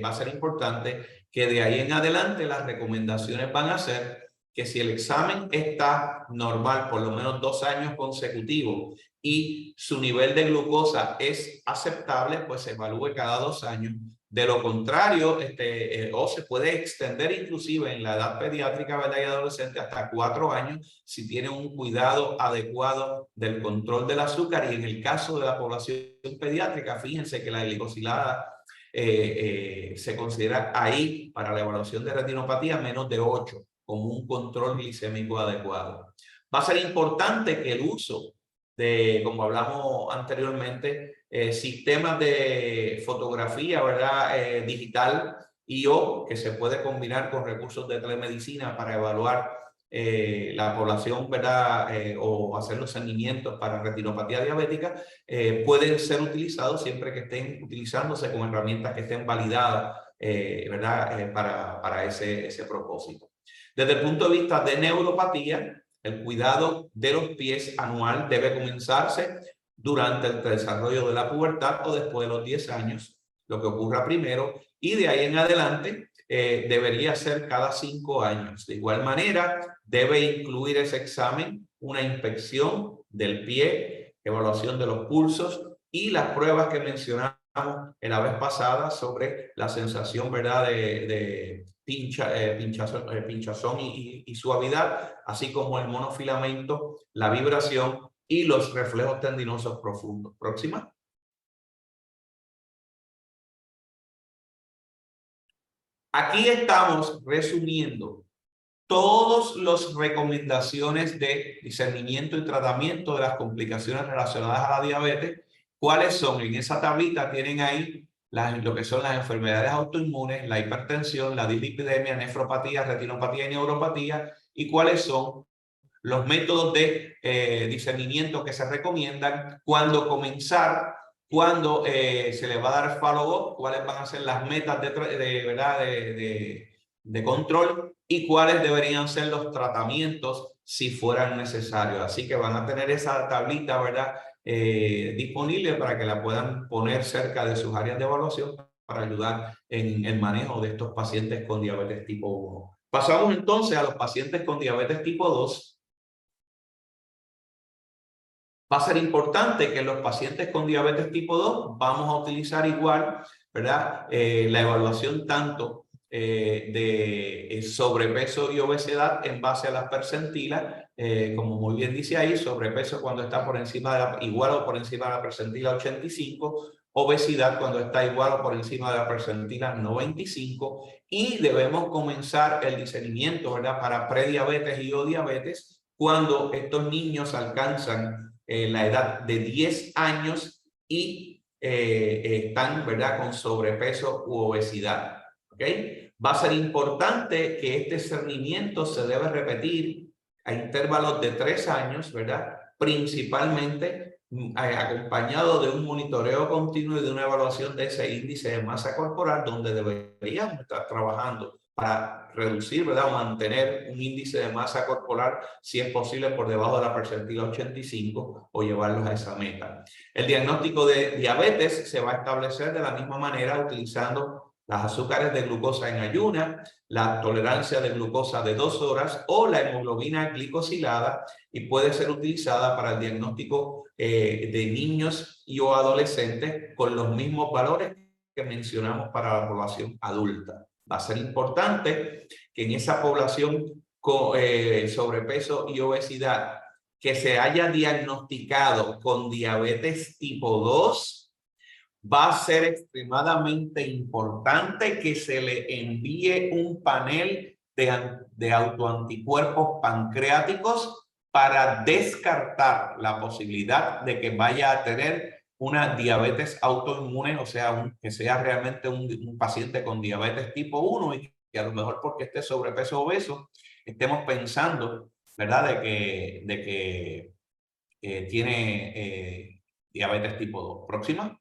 Va a ser importante que de ahí en adelante las recomendaciones van a ser que si el examen está normal por lo menos 2 años consecutivos y su nivel de glucosa es aceptable, pues se evalúe cada 2 años. De lo contrario, o se puede extender inclusive en la edad pediátrica, ¿verdad? Y adolescente hasta 4 años si tiene un cuidado adecuado del control del azúcar. Y en el caso de la población pediátrica, fíjense que la glicosilada se considera ahí para la evaluación de retinopatía menos de 8 como un control glicémico adecuado. Va a ser importante que el uso de, como hablamos anteriormente, sistemas de fotografía, ¿verdad? Digital y o que se puede combinar con recursos de telemedicina para evaluar la población, ¿verdad? O hacer los seguimientos para retinopatía diabética, pueden ser utilizados siempre que estén utilizándose con herramientas que estén validadas, ¿verdad? Para ese propósito. Desde el punto de vista de neuropatía, el cuidado de los pies anual debe comenzarse durante el desarrollo de la pubertad o después de los 10 años, lo que ocurra primero, y de ahí en adelante debería ser cada 5 años. De igual manera, debe incluir ese examen una inspección del pie, evaluación de los pulsos y las pruebas que mencionamos en la vez pasada sobre la sensación, ¿verdad? de pinchazón y suavidad, así como el monofilamento, la vibración y los reflejos tendinosos profundos. Próxima. Aquí estamos resumiendo todas las recomendaciones de discernimiento y tratamiento de las complicaciones relacionadas a la diabetes. ¿Cuáles son? En esa tablita tienen ahí lo que son las enfermedades autoinmunes, la hipertensión, la dislipidemia, nefropatía, retinopatía y neuropatía, y cuáles son los métodos de discernimiento que se recomiendan, cuándo comenzar, cuándo se le va a dar follow-up, cuáles van a ser las metas de control y cuáles deberían ser los tratamientos si fueran necesarios. Así que van a tener esa tablita, ¿verdad? Disponible para que la puedan poner cerca de sus áreas de evaluación para ayudar en el manejo de estos pacientes con diabetes tipo 1. Pasamos entonces a los pacientes con diabetes tipo 2. Va a ser importante que en los pacientes con diabetes tipo 2 vamos a utilizar igual, ¿verdad? La evaluación tanto de sobrepeso y obesidad en base a las percentilas, como muy bien dice ahí, sobrepeso cuando está por encima de igual o por encima de la percentila 85, obesidad cuando está igual o por encima de la percentila 95, y debemos comenzar el discernimiento, ¿verdad? Para prediabetes y o diabetes cuando estos niños alcanzan la edad de 10 años y están, ¿verdad? Con sobrepeso u obesidad. ¿Ok? Va a ser importante que este discernimiento se debe repetir a intervalos de 3 años, ¿verdad? Principalmente acompañado de un monitoreo continuo y de una evaluación de ese índice de masa corporal, donde deberíamos estar trabajando para reducir, ¿verdad? O mantener un índice de masa corporal, si es posible, por debajo de la percentila 85 o llevarlos a esa meta. El diagnóstico de diabetes se va a establecer de la misma manera utilizando las azúcares de glucosa en ayuna, la tolerancia de glucosa de 2 horas o la hemoglobina glicosilada, y puede ser utilizada para el diagnóstico de niños y o adolescentes con los mismos valores que mencionamos para la población adulta. Va a ser importante que en esa población con sobrepeso y obesidad que se haya diagnosticado con diabetes tipo 2, va a ser extremadamente importante que se le envíe un panel de autoanticuerpos pancreáticos para descartar la posibilidad de que vaya a tener una diabetes autoinmune, o sea, que sea realmente un paciente con diabetes tipo 1 y que a lo mejor porque esté sobrepeso obeso, estemos pensando, ¿verdad?, de que tiene diabetes tipo 2. Próxima.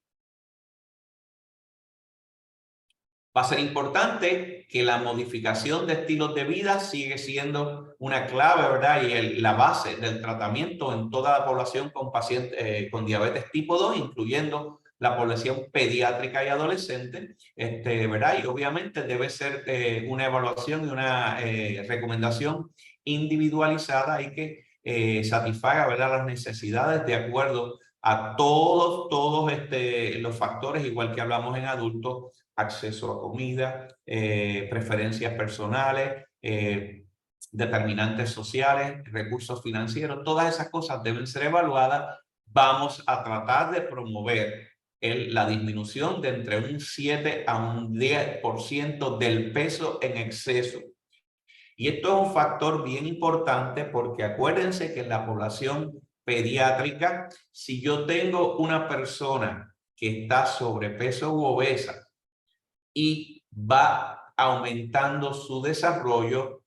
Va a ser importante que la modificación de estilos de vida sigue siendo una clave, ¿verdad? Y la base del tratamiento en toda la población con pacientes con diabetes tipo 2, incluyendo la población pediátrica y adolescente, ¿verdad? Y obviamente debe ser una evaluación y una recomendación individualizada y que satisfaga, ¿verdad?, las necesidades de acuerdo a todos los factores, igual que hablamos en adultos: acceso a comida, preferencias personales, determinantes sociales, recursos financieros. Todas esas cosas deben ser evaluadas. Vamos a tratar de promover la disminución de entre un 7 a un 10% del peso en exceso. Y esto es un factor bien importante porque acuérdense que en la población pediátrica, si yo tengo una persona que está sobrepeso u obesa y va aumentando su desarrollo,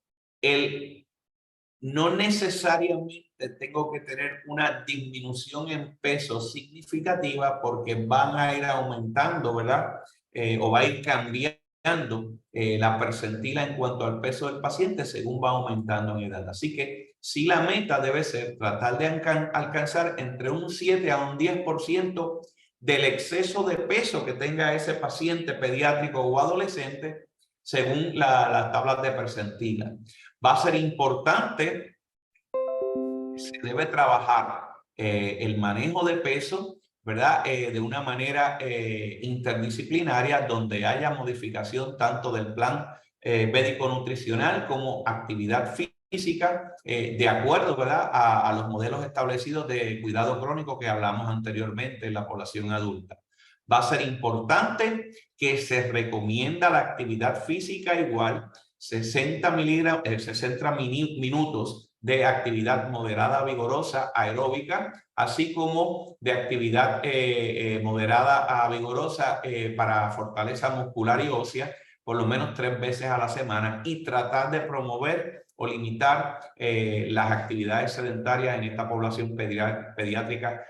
no necesariamente tengo que tener una disminución en peso significativa porque van a ir aumentando, ¿verdad? O va a ir cambiando la percentila en cuanto al peso del paciente según va aumentando en edad. Así que sí, la meta debe ser tratar de alcanzar entre un 7 a un 10% del exceso de peso que tenga ese paciente pediátrico o adolescente según las tablas de percentila. Va a ser importante, se debe trabajar el manejo de peso, ¿verdad? De una manera interdisciplinaria, donde haya modificación tanto del plan médico-nutricional como actividad física, de acuerdo, ¿verdad?, a los modelos establecidos de cuidado crónico que hablamos anteriormente en la población adulta. Va a ser importante que se recomienda la actividad física igual, 60 minutos de actividad moderada, vigorosa, aeróbica, así como de actividad moderada a vigorosa para fortaleza muscular y ósea, por lo menos 3 veces a la semana, y tratar de promover o limitar las actividades sedentarias en esta población pediátrica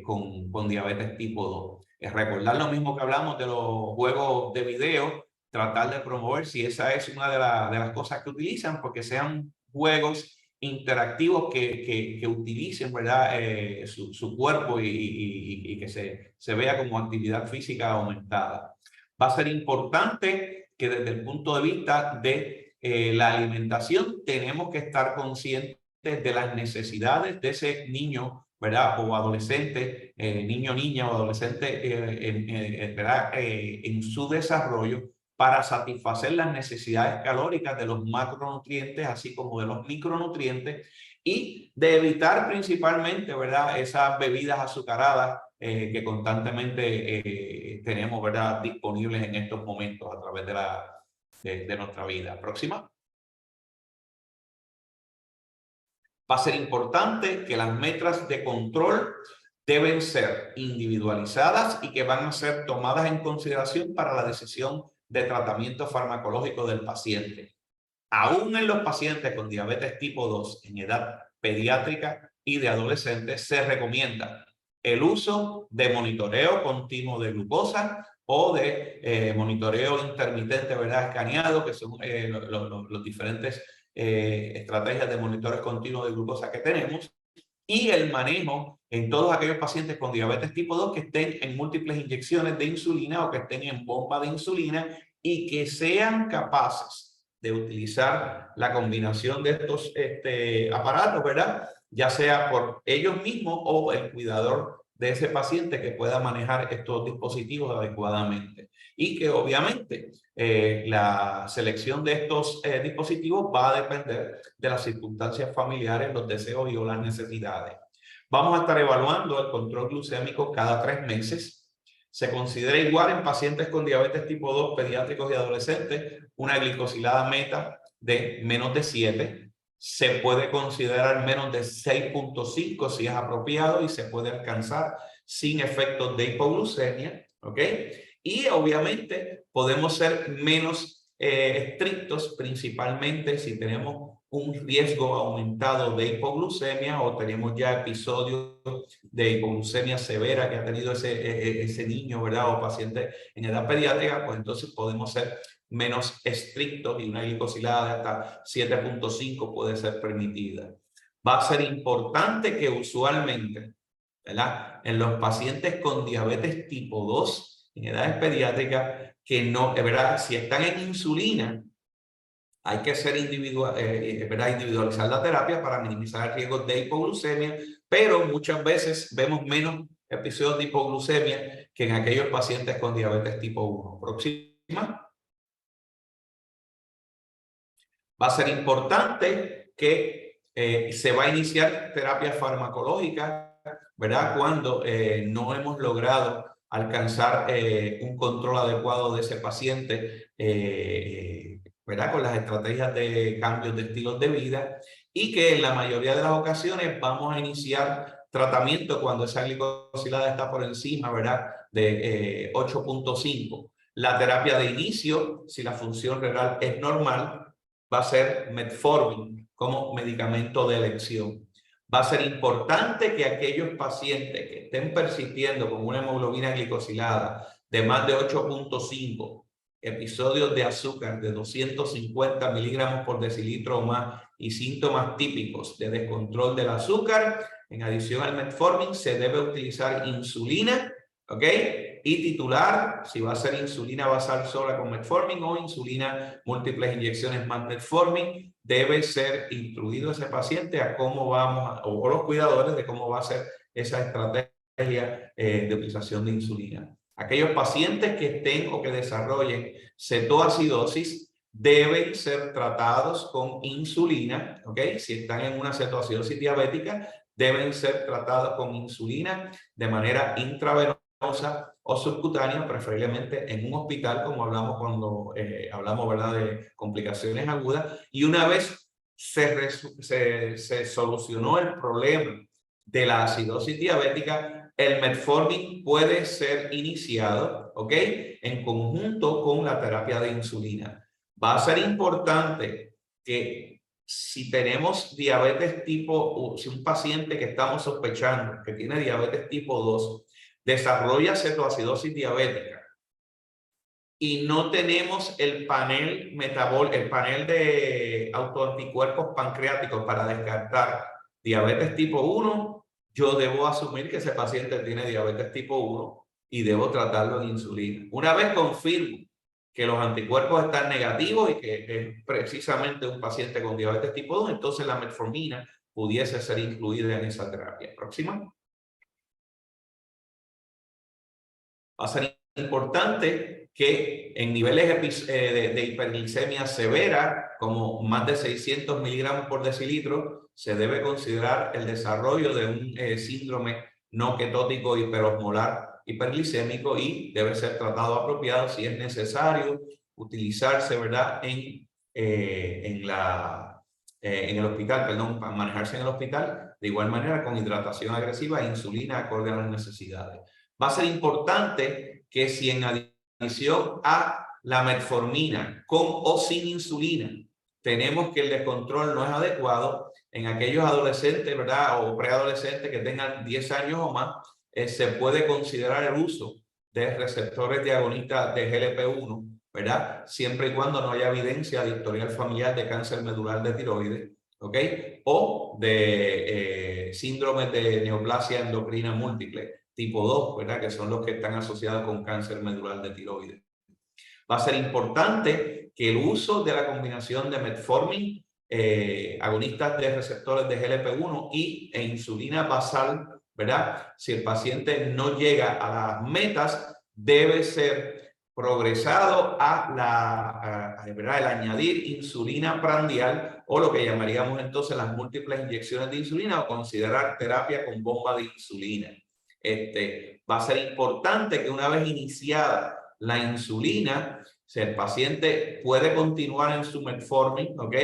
con diabetes tipo 2. Recordar lo mismo que hablamos de los juegos de video, tratar de promover, si esa es una de las cosas que utilizan, porque sean juegos interactivos que utilicen, ¿verdad?, su cuerpo y que se vea como actividad física aumentada. Va a ser importante que desde el punto de vista de la alimentación tenemos que estar conscientes de las necesidades de ese niño, ¿verdad?, o adolescente, niño, niña o adolescente, ¿verdad?, en su desarrollo, para satisfacer las necesidades calóricas de los macronutrientes, así como de los micronutrientes, y de evitar principalmente, ¿verdad?, esas bebidas azucaradas que constantemente tenemos, ¿verdad?, disponibles en estos momentos a través de nuestra vida. Próxima. Va a ser importante que las metas de control deben ser individualizadas y que van a ser tomadas en consideración para la decisión de tratamiento farmacológico del paciente. Aún en los pacientes con diabetes tipo 2 en edad pediátrica y de adolescentes se recomienda el uso de monitoreo continuo de glucosa o de monitoreo intermitente, ¿verdad?, escaneado, que son los diferentes estrategias de monitores continuos de glucosa que tenemos, y el manejo en todos aquellos pacientes con diabetes tipo 2 que estén en múltiples inyecciones de insulina o que estén en bomba de insulina y que sean capaces de utilizar la combinación de estos aparatos, ¿verdad?, ya sea por ellos mismos o el cuidador de ese paciente que pueda manejar estos dispositivos adecuadamente. Y que obviamente la selección de estos dispositivos va a depender de las circunstancias familiares, los deseos y o las necesidades. Vamos a estar evaluando el control glucémico cada 3 meses. Se considera igual en pacientes con diabetes tipo 2, pediátricos y adolescentes, una glicosilada meta de menos de 7. Se puede considerar menos de 6.5 si es apropiado y se puede alcanzar sin efectos de hipoglucemia, ¿ok? Y obviamente podemos ser menos estrictos, principalmente si tenemos un riesgo aumentado de hipoglucemia o tenemos ya episodios de hipoglucemia severa que ha tenido ese niño, ¿verdad?, o paciente en edad pediátrica, pues entonces podemos ser menos estrictos y una glicosilada de hasta 7.5 puede ser permitida. Va a ser importante que usualmente, ¿verdad?, en los pacientes con diabetes tipo 2 en edades pediátricas, que no, ¿verdad?, si están en insulina, hay que ser individualizar la terapia para minimizar el riesgo de hipoglucemia, pero muchas veces vemos menos episodios de hipoglucemia que en aquellos pacientes con diabetes tipo 1. Próxima. Va a ser importante que se va a iniciar terapia farmacológica, ¿verdad?, cuando no hemos logrado alcanzar un control adecuado de ese paciente, ¿verdad?, con las estrategias de cambios de estilos de vida, y que en la mayoría de las ocasiones vamos a iniciar tratamiento cuando esa glicosilada está por encima, ¿verdad?, de 8.5. La terapia de inicio, si la función renal es normal, va a ser metformin como medicamento de elección. Va a ser importante que aquellos pacientes que estén persistiendo con una hemoglobina glicosilada de más de 8.5, episodios de azúcar de 250 miligramos por decilitro o más y síntomas típicos de descontrol del azúcar, en adición al metformin se debe utilizar insulina, ¿ok? Y titular, si va a ser insulina basal sola con metformin o insulina múltiples inyecciones más metformin, debe ser instruido ese paciente a cómo vamos, o los cuidadores de cómo va a ser esa estrategia de utilización de insulina. Aquellos pacientes que estén o que desarrollen cetoacidosis deben ser tratados con insulina, ¿ok? Si están en una cetoacidosis diabética, deben ser tratados con insulina de manera intravenosa o subcutánea, preferiblemente en un hospital, como hablamos cuando hablamos, ¿verdad?, de complicaciones agudas. Y una vez se solucionó el problema de la acidosis diabética, el metformin puede ser iniciado, ¿ok?, en conjunto con la terapia de insulina. Va a ser importante que si tenemos diabetes tipo, si un paciente que estamos sospechando que tiene diabetes tipo 2 desarrolla cetoacidosis diabética y no tenemos el panel de autoanticuerpos pancreáticos para descartar diabetes tipo 1, yo debo asumir que ese paciente tiene diabetes tipo 1 y debo tratarlo en insulina. Una vez confirmo que los anticuerpos están negativos y que es precisamente un paciente con diabetes tipo 2, entonces la metformina pudiese ser incluida en esa terapia. Próxima. Va a ser importante que en niveles de hiperglicemia severa, como más de 600 miligramos por decilitro, se debe considerar el desarrollo de un síndrome no ketótico hiperosmolar hiperglicémico y debe ser tratado apropiado si es necesario utilizarse, ¿verdad?, en el hospital, perdón, para manejarse en el hospital, de igual manera con hidratación agresiva e insulina acorde a las necesidades. Va a ser importante que si en adición a la metformina con o sin insulina tenemos que el descontrol no es adecuado, en aquellos adolescentes, ¿verdad?, o preadolescentes que tengan 10 años o más, se puede considerar el uso de receptores de agonistas de GLP-1, ¿verdad?, siempre y cuando no haya evidencia de historial familiar de cáncer medular de tiroides, ¿ok?, o de síndromes de neoplasia endocrina múltiple tipo 2, ¿verdad?, que son los que están asociados con cáncer medular de tiroides. Va a ser importante que el uso de la combinación de metformin, agonistas de receptores de GLP-1 e insulina basal, ¿verdad?, si el paciente no llega a las metas, debe ser progresado el añadir insulina prandial o lo que llamaríamos entonces las múltiples inyecciones de insulina o considerar terapia con bomba de insulina. Va a ser importante que una vez iniciada la insulina, si el paciente puede continuar en su metformin, ¿ok?,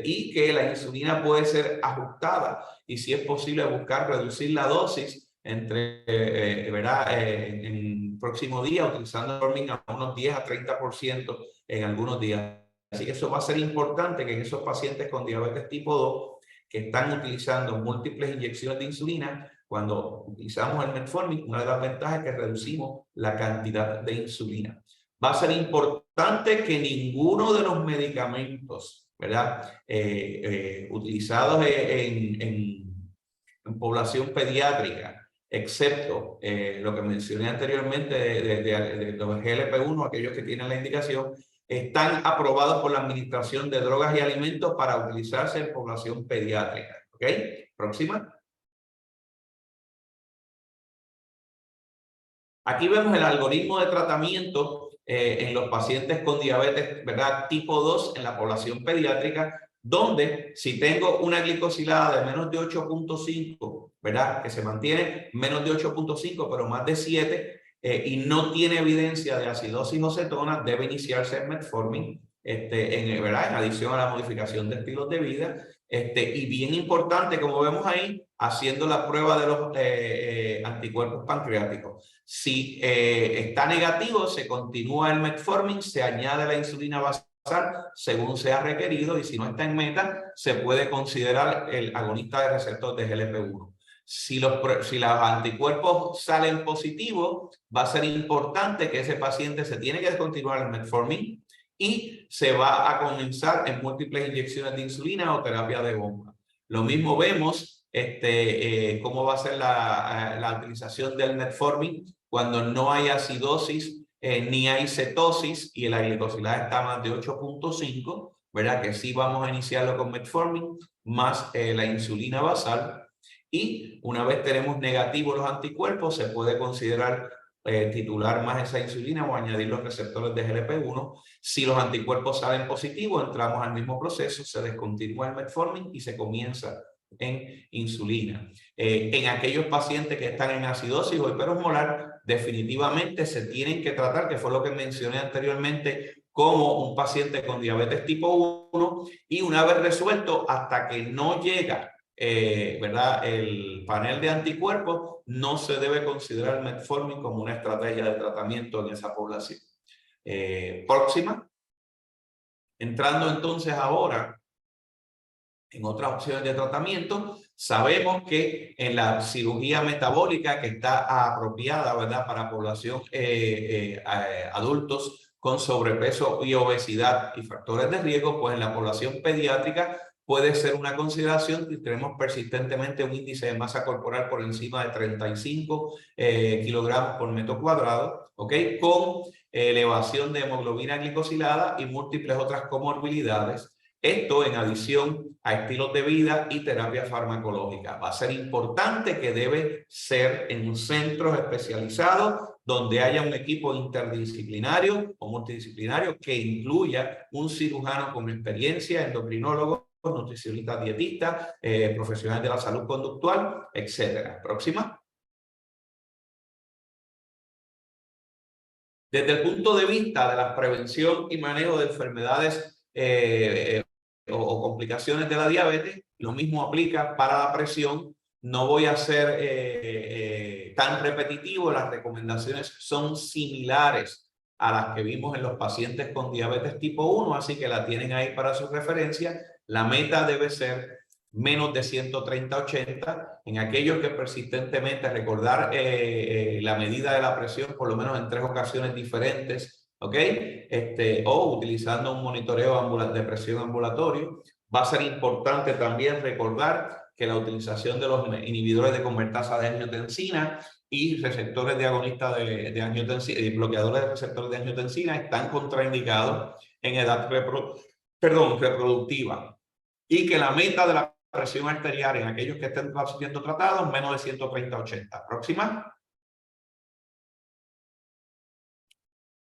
y que la insulina puede ser ajustada y si es posible buscar reducir la dosis ¿verdad?, en el próximo día utilizando metformin a unos 10 a 30% en algunos días. Así que eso va a ser importante que en esos pacientes con diabetes tipo 2 que están utilizando múltiples inyecciones de insulina, cuando utilizamos el metformin, una de las ventajas es que reducimos la cantidad de insulina. Va a ser importante importante que ninguno de los medicamentos, ¿verdad? Utilizados en población pediátrica, excepto lo que mencioné anteriormente de los GLP-1, aquellos que tienen la indicación, están aprobados por la Administración de Drogas y Alimentos para utilizarse en población pediátrica. ¿Ok? Próxima. Aquí vemos el algoritmo de tratamiento en los pacientes con diabetes, ¿verdad? Tipo 2 en la población pediátrica, donde si tengo una glicosilada de menos de 8.5, ¿verdad? Que se mantiene menos de 8.5, pero más de 7, y no tiene evidencia de acidosis o cetona, debe iniciarse el metformin, ¿verdad? En adición a la modificación de estilos de vida. Y bien importante, como vemos ahí, haciendo la prueba de los anticuerpos pancreáticos. Si está negativo, se continúa el metformin, se añade la insulina basal según sea requerido, y si no está en meta, se puede considerar el agonista de receptor de GLP-1. Si los anticuerpos salen positivos, va a ser importante que ese paciente se tiene que descontinuar el metformin y se va a comenzar en múltiples inyecciones de insulina o terapia de bomba. Lo mismo vemos cómo va a ser la utilización del metformin cuando no hay acidosis ni hay cetosis y la glicosilada está más de 8.5, ¿verdad? Que sí vamos a iniciarlo con metformin más la insulina basal. Y una vez tenemos negativos los anticuerpos, se puede considerar titular más esa insulina o añadir los receptores de GLP-1. Si los anticuerpos salen positivos, entramos al mismo proceso, se descontinúa el metformin y se comienza en insulina. En aquellos pacientes que están en acidosis o hiperosmolar, definitivamente se tienen que tratar, que fue lo que mencioné anteriormente, como un paciente con diabetes tipo 1, y una vez resuelto, hasta que no llega ¿verdad? El panel de anticuerpos, no se debe considerar metformin como una estrategia de tratamiento en esa población. Próxima. Entrando entonces ahora en otras opciones de tratamiento, sabemos que en la cirugía metabólica que está apropiada, ¿verdad? Para población adultos con sobrepeso y obesidad y factores de riesgo, pues en la población pediátrica puede ser una consideración si tenemos persistentemente un índice de masa corporal por encima de 35 kilogramos por metro cuadrado, ¿ok? Con elevación de hemoglobina glicosilada y múltiples otras comorbilidades. Esto en adición a estilos de vida y terapia farmacológica. Va a ser importante que debe ser en un centro especializado donde haya un equipo interdisciplinario o multidisciplinario que incluya un cirujano con experiencia, endocrinólogo, nutricionista, dietista, profesionales de la salud conductual, etc. Próxima. Desde el punto de vista de la prevención y manejo de enfermedades o complicaciones de la diabetes, lo mismo aplica para la presión. No voy a ser tan repetitivo, las recomendaciones son similares a las que vimos en los pacientes con diabetes tipo 1, así que la tienen ahí para su referencia. La meta debe ser menos de 130/80, en aquellos que persistentemente recordar la medida de la presión por lo menos en 3 ocasiones diferentes, ¿ok? O utilizando un monitoreo de presión ambulatorio. Va a ser importante también recordar que la utilización de los inhibidores de convertasa de angiotensina y receptores de agonista de angiotensina y bloqueadores de receptores de angiotensina están contraindicados en edad reproductiva, y que la meta de la presión arterial en aquellos que estén siendo tratados menos de 130/80. Próxima.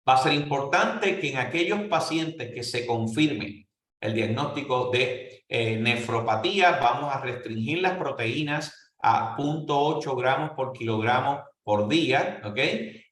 Va a ser importante que en aquellos pacientes que se confirme el diagnóstico de nefropatía, vamos a restringir las proteínas a 0.8 gramos por kilogramo por día, ¿ok?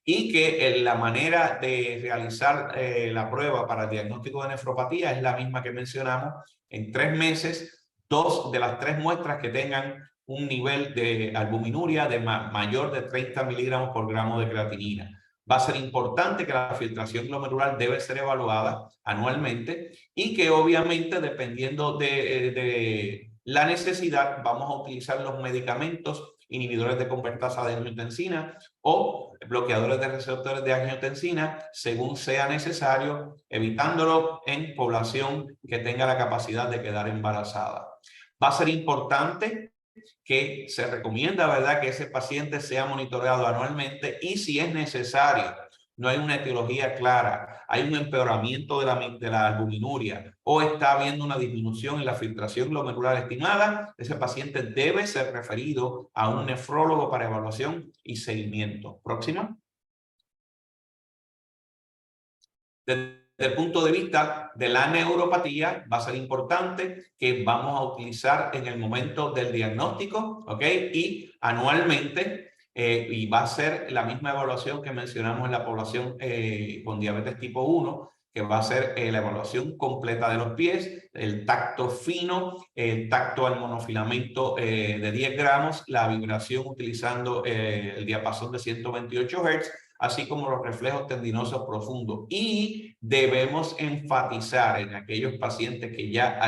Y que la manera de realizar la prueba para el diagnóstico de nefropatía es la misma que mencionamos. En 3 meses, 2 de las 3 muestras que tengan un nivel de albuminuria de mayor de 30 miligramos por gramo de creatinina. Va a ser importante que la filtración glomerular debe ser evaluada anualmente y que obviamente dependiendo de la necesidad vamos a utilizar los medicamentos inhibidores de convertasa de angiotensina o bloqueadores de receptores de angiotensina según sea necesario, evitándolo en población que tenga la capacidad de quedar embarazada. Va a ser importante que se recomienda, ¿verdad?, que ese paciente sea monitoreado anualmente y si es necesario, no hay una etiología clara, hay un empeoramiento de la albuminuria o está habiendo una disminución en la filtración glomerular estimada, ese paciente debe ser referido a un nefrólogo para evaluación y seguimiento. Próxima. Desde el punto de vista de la neuropatía, va a ser importante que vamos a utilizar en el momento del diagnóstico, ¿ok? Y anualmente, y va a ser la misma evaluación que mencionamos en la población con diabetes tipo 1, que va a ser la evaluación completa de los pies, el tacto fino, el tacto al monofilamento de 10 gramos, la vibración utilizando el diapasón de 128 Hz, así como los reflejos tendinosos profundos. Y debemos enfatizar en aquellos pacientes que ya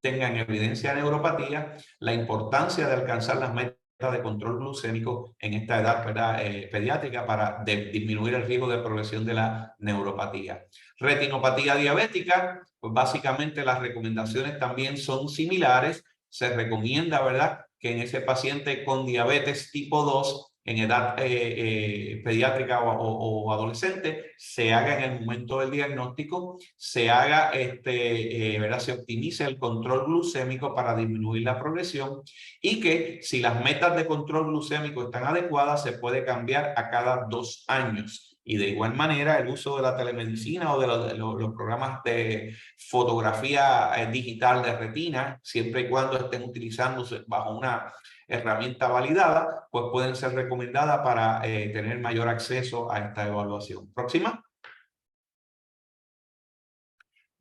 tengan evidencia de neuropatía la importancia de alcanzar las metas de control glucémico en esta edad, ¿verdad?, pediátrica para disminuir el riesgo de progresión de la neuropatía. Retinopatía diabética, pues básicamente las recomendaciones también son similares. Se recomienda, ¿verdad?, que en ese paciente con diabetes tipo 2 en edad pediátrica o adolescente, se haga en el momento del diagnóstico, se haga, ¿verdad?, se optimice el control glucémico para disminuir la progresión y que si las metas de control glucémico están adecuadas, se puede cambiar a cada 2 años. Y de igual manera, el uso de la telemedicina o de los programas de fotografía digital de retina, siempre y cuando estén utilizándose bajo una herramienta validada, pues pueden ser recomendadas para tener mayor acceso a esta evaluación. Próxima.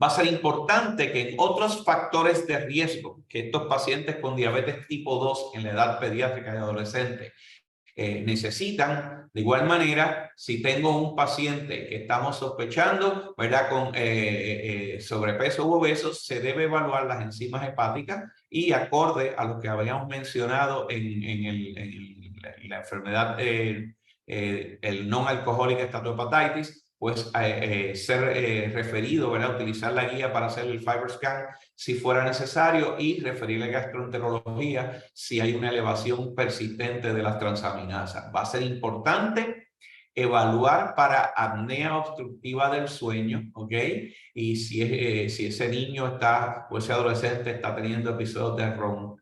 Va a ser importante que en otros factores de riesgo que estos pacientes con diabetes tipo 2 en la edad pediátrica y adolescente necesitan, de igual manera, si tengo un paciente que estamos sospechando, ¿verdad?, con sobrepeso u obeso, se debe evaluar las enzimas hepáticas y acorde a lo que habíamos mencionado en la enfermedad, el non-alcohólica steatohepatitis, pues ser referido, ¿verdad?, utilizar la guía para hacer el FibroScan si fuera necesario y referirle a gastroenterología si hay una elevación persistente de las transaminasas. Va a ser importante evaluar para apnea obstructiva del sueño, ¿ok? Y si ese niño está o ese adolescente está teniendo episodios de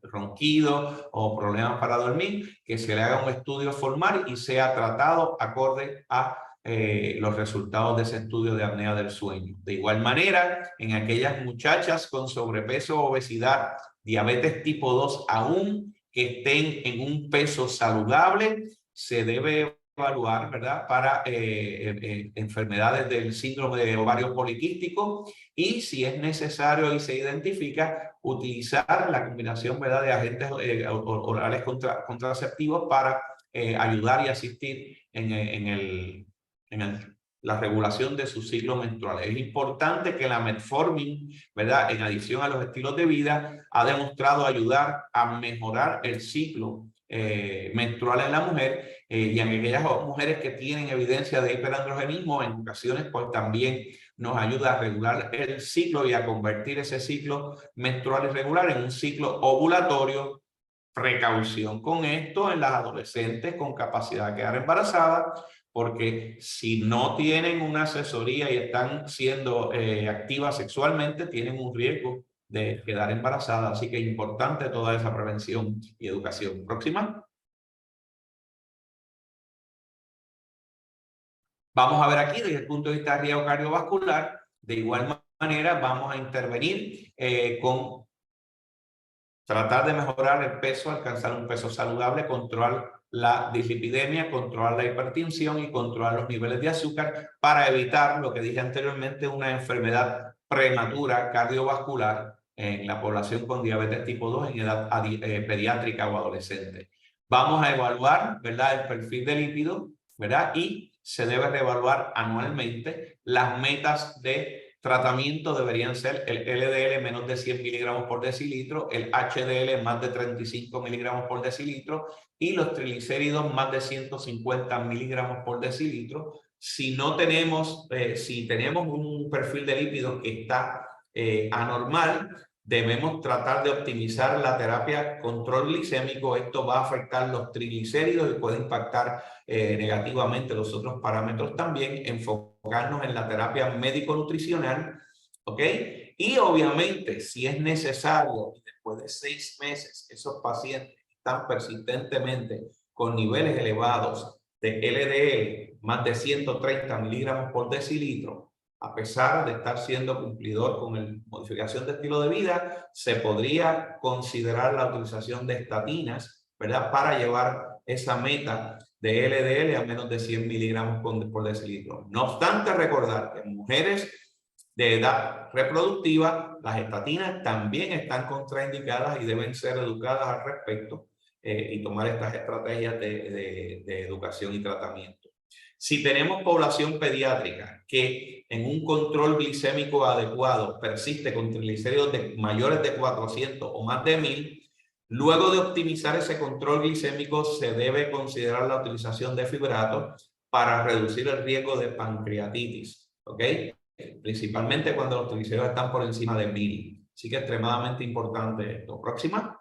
ronquido o problemas para dormir, que se le haga un estudio formal y sea tratado acorde a los resultados de ese estudio de apnea del sueño. De igual manera, en aquellas muchachas con sobrepeso o obesidad, diabetes tipo 2, aún que estén en un peso saludable, se debe evaluar, ¿verdad?, para enfermedades del síndrome de ovario poliquístico y si es necesario y se identifica, utilizar la combinación, ¿verdad?, de agentes orales contraceptivos para ayudar y asistir en la regulación de su ciclo menstrual. Es importante que la metformin, ¿verdad?, en adición a los estilos de vida, ha demostrado ayudar a mejorar el ciclo menstrual en la mujer y en aquellas mujeres que tienen evidencia de hiperandrogenismo, en ocasiones pues también nos ayuda a regular el ciclo y a convertir ese ciclo menstrual irregular en un ciclo ovulatorio. Precaución con esto en las adolescentes con capacidad de quedar embarazadas, porque si no tienen una asesoría y están siendo activas sexualmente, tienen un riesgo de quedar embarazadas. Así que es importante toda esa prevención y educación. Próxima. Vamos a ver aquí desde el punto de vista de riesgo cardiovascular. De igual manera, vamos a intervenir con tratar de mejorar el peso, alcanzar un peso saludable, controlar la dislipidemia, controlar la hipertensión y controlar los niveles de azúcar para evitar lo que dije anteriormente, una enfermedad prematura cardiovascular en la población con diabetes tipo 2 en edad pediátrica o adolescente. Vamos a evaluar, ¿verdad?, el perfil de lípidos, ¿verdad?, y se debe reevaluar anualmente las metas de tratamiento deberían ser el LDL menos de 100 miligramos por decilitro, el HDL más de 35 miligramos por decilitro y los triglicéridos más de 150 miligramos por decilitro. Si no tenemos, si tenemos un perfil de lípidos que está anormal, debemos tratar de optimizar la terapia control glicémico. Esto va a afectar los triglicéridos y puede impactar negativamente los otros parámetros también. Enfocarnos en la terapia médico-nutricional, ¿ok? Y obviamente, si es necesario, después de 6 meses, esos pacientes están persistentemente con niveles elevados de LDL, más de 130 miligramos por decilitro, a pesar de estar siendo cumplidor con la modificación de estilo de vida, se podría considerar la utilización de estatinas, ¿verdad? Para llevar esa meta de LDL a menos de 100 miligramos por decilitro. No obstante, recordar que en mujeres de edad reproductiva, las estatinas también están contraindicadas y deben ser educadas al respecto y tomar estas estrategias de educación y tratamiento. Si tenemos población pediátrica que en un control glicémico adecuado persiste con triglicéridos mayores de 400 o más de 1000, luego de optimizar ese control glicémico se debe considerar la utilización de fibratos para reducir el riesgo de pancreatitis, ¿ok? Principalmente cuando los triglicéridos están por encima de 1000. Así que es extremadamente importante esto. Próxima.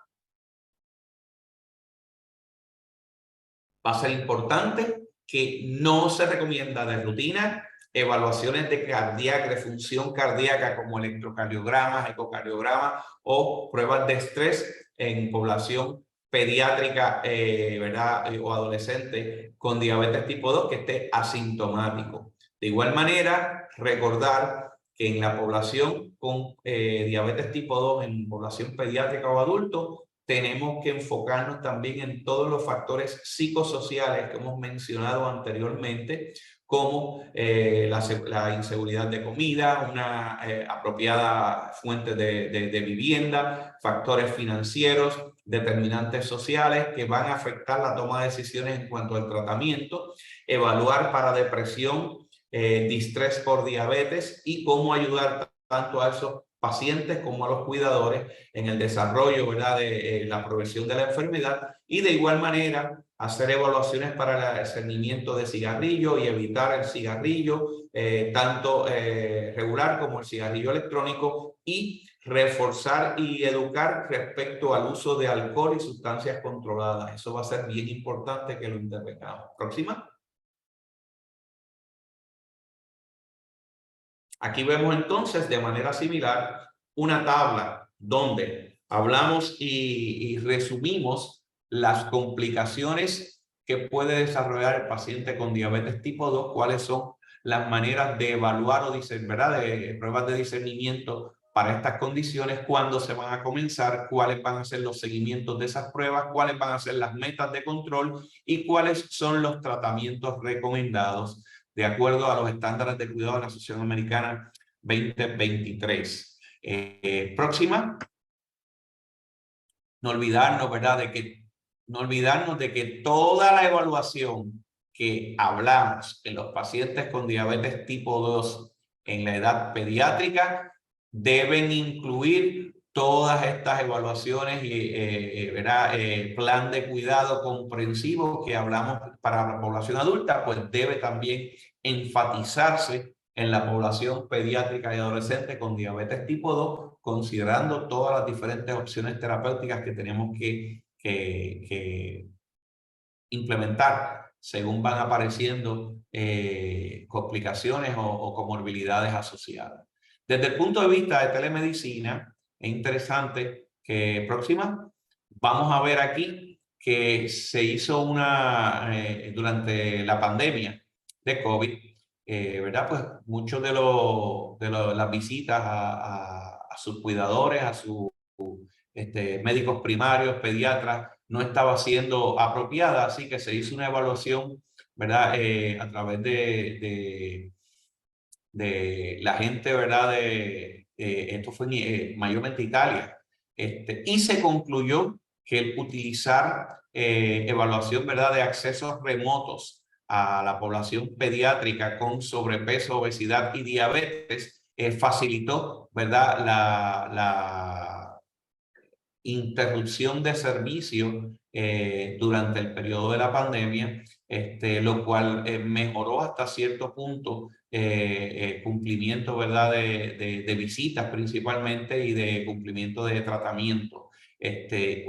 Va a ser importante que no se recomienda de rutina evaluaciones de función cardíaca como electrocardiogramas, ecocardiogramas o pruebas de estrés en población pediátrica, ¿verdad? O adolescente con diabetes tipo 2 que esté asintomático. De igual manera, recordar que en la población con diabetes tipo 2, en población pediátrica o adulto, tenemos que enfocarnos también en todos los factores psicosociales que hemos mencionado anteriormente, como la inseguridad de comida, una apropiada fuente de vivienda, factores financieros, determinantes sociales que van a afectar la toma de decisiones en cuanto al tratamiento, evaluar para depresión, distrés por diabetes y cómo ayudar tanto a esos pacientes como a los cuidadores en el desarrollo, ¿verdad? De la progresión de la enfermedad y de igual manera hacer evaluaciones para el discernimiento de cigarrillo y evitar el cigarrillo, tanto regular como el cigarrillo electrónico y reforzar y educar respecto al uso de alcohol y sustancias controladas. Eso va a ser bien importante que lo intervengamos. Próxima. Aquí vemos entonces de manera similar una tabla donde hablamos y resumimos las complicaciones que puede desarrollar el paciente con diabetes tipo 2, cuáles son las maneras de evaluar o ¿verdad? De pruebas de discernimiento para estas condiciones, cuándo se van a comenzar, cuáles van a ser los seguimientos de esas pruebas, cuáles van a ser las metas de control y cuáles son los tratamientos recomendados de acuerdo a los estándares de cuidado de la Asociación Americana 2023. Próxima. No olvidarnos, ¿verdad? No olvidarnos de que toda la evaluación que hablamos en los pacientes con diabetes tipo 2 en la edad pediátrica deben incluir todas estas evaluaciones y ¿verdad? Plan de cuidado comprensivo que hablamos para la población adulta, pues debe también enfatizarse en la población pediátrica y adolescente con diabetes tipo 2, considerando todas las diferentes opciones terapéuticas que tenemos que implementar según van apareciendo complicaciones o comorbilidades asociadas. Desde el punto de vista de telemedicina, es interesante que próxima, vamos a ver aquí que se hizo durante la pandemia de COVID, ¿verdad? Pues muchos de las visitas a sus cuidadores, a sus médicos primarios, pediatras, no estaba siendo apropiada, así que se hizo una evaluación, ¿verdad? A través de la gente, ¿verdad? Esto fue mayormente Italia, y se concluyó que el utilizar evaluación, ¿verdad? De accesos remotos a la población pediátrica con sobrepeso, obesidad y diabetes facilitó, ¿verdad?, la interrupción de servicio durante el periodo de la pandemia, lo cual mejoró hasta cierto punto cumplimiento, ¿verdad?, de visitas principalmente y de cumplimiento de tratamiento.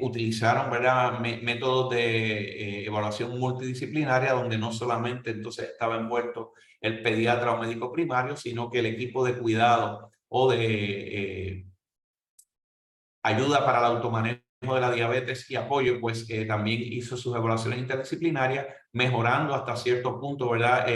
Utilizaron, ¿verdad?, métodos de evaluación multidisciplinaria donde no solamente entonces estaba envuelto el pediatra o médico primario, sino que el equipo de cuidado o de ayuda para el automanejo de la diabetes y apoyo, pues también hizo sus evaluaciones interdisciplinarias, mejorando hasta cierto punto, ¿verdad?,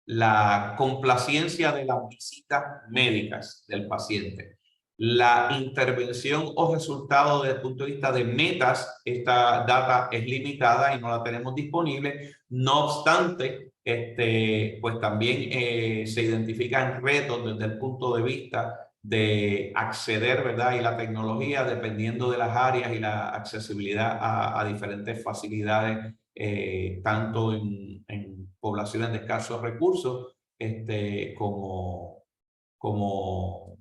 la complacencia de las visitas médicas del paciente. La intervención o resultado desde el punto de vista de metas, esta data es limitada y no la tenemos disponible. No obstante, pues también se identifican retos desde el punto de vista de acceder, ¿verdad?, y la tecnología dependiendo de las áreas y la accesibilidad a diferentes facilidades, tanto en poblaciones de escasos recursos, como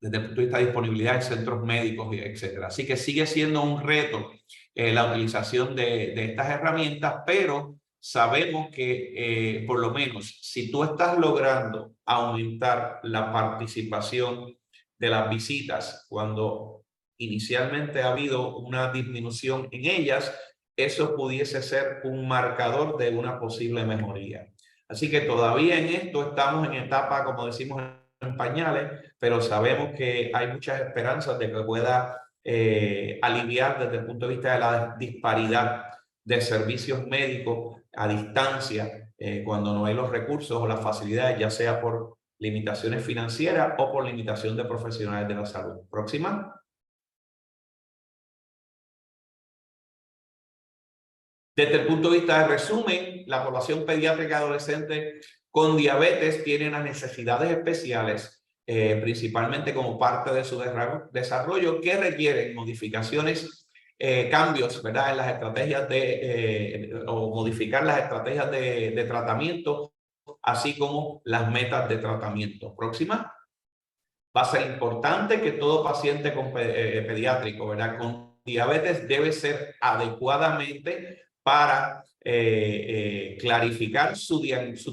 desde el punto de vista de disponibilidad en centros médicos, etcétera. Así que sigue siendo un reto la utilización de estas herramientas, pero sabemos que por lo menos si tú estás logrando aumentar la participación de las visitas cuando inicialmente ha habido una disminución en ellas, eso pudiese ser un marcador de una posible mejoría. Así que todavía en esto estamos en etapa, como decimos, en pañales, pero sabemos que hay muchas esperanzas de que pueda aliviar desde el punto de vista de la disparidad de servicios médicos a distancia cuando no hay los recursos o las facilidades, ya sea por limitaciones financieras o por limitación de profesionales de la salud. Próxima. Desde el punto de vista de resumen, la población pediátrica adolescente con diabetes tiene unas necesidades especiales, principalmente como parte de su desarrollo, que requieren modificaciones, cambios, ¿verdad?, en las estrategias o modificar las estrategias de tratamiento, así como las metas de tratamiento. Próxima. Va a ser importante que todo paciente pediátrico, ¿verdad?, con diabetes debe ser adecuadamente para clarificar su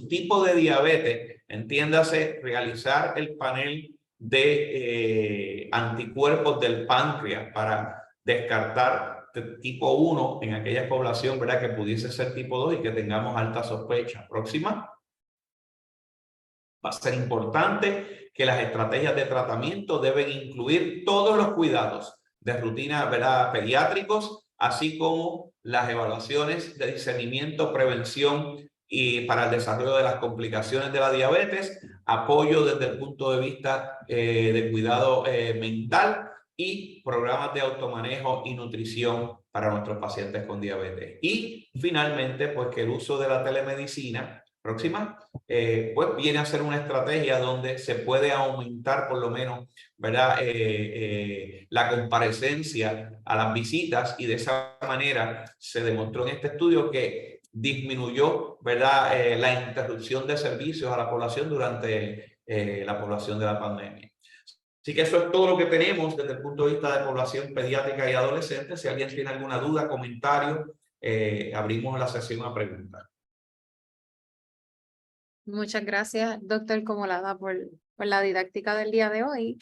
tipo de diabetes, entiéndase, realizar el panel de anticuerpos del páncreas para descartar tipo 1 en aquella población, ¿verdad?, que pudiese ser tipo 2 y que tengamos alta sospecha. Próxima. Va a ser importante que las estrategias de tratamiento deben incluir todos los cuidados de rutina, ¿verdad?, pediátricos, así como las evaluaciones de discernimiento, prevención y para el desarrollo de las complicaciones de la diabetes, apoyo desde el punto de vista de cuidado mental y programas de automanejo y nutrición para nuestros pacientes con diabetes. Y finalmente, pues que el uso de la telemedicina, próxima, pues viene a ser una estrategia donde se puede aumentar por lo menos, ¿verdad?, la comparecencia a las visitas, y de esa manera se demostró en este estudio que disminuyó, ¿verdad?, la interrupción de servicios a la población durante la población de la pandemia. Así que eso es todo lo que tenemos desde el punto de vista de población pediátrica y adolescente. Si alguien tiene alguna duda, comentario, abrimos la sesión a preguntas. Muchas gracias, doctor Comolada, por la didáctica del día de hoy.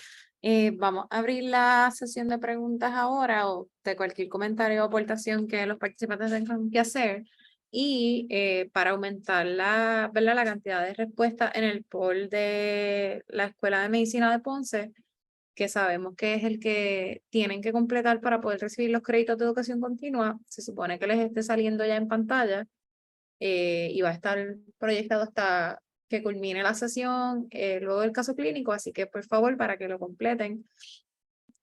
Vamos a abrir la sesión de preguntas ahora, o de cualquier comentario o aportación que los participantes tengan que hacer. Y para aumentar ¿verdad?, la cantidad de respuestas en el poll de la Escuela de Medicina de Ponce, que sabemos que es el que tienen que completar para poder recibir los créditos de educación continua, se supone que les esté saliendo ya en pantalla. Y va a estar proyectado hasta que culmine la sesión, luego del caso clínico, así que por favor para que lo completen,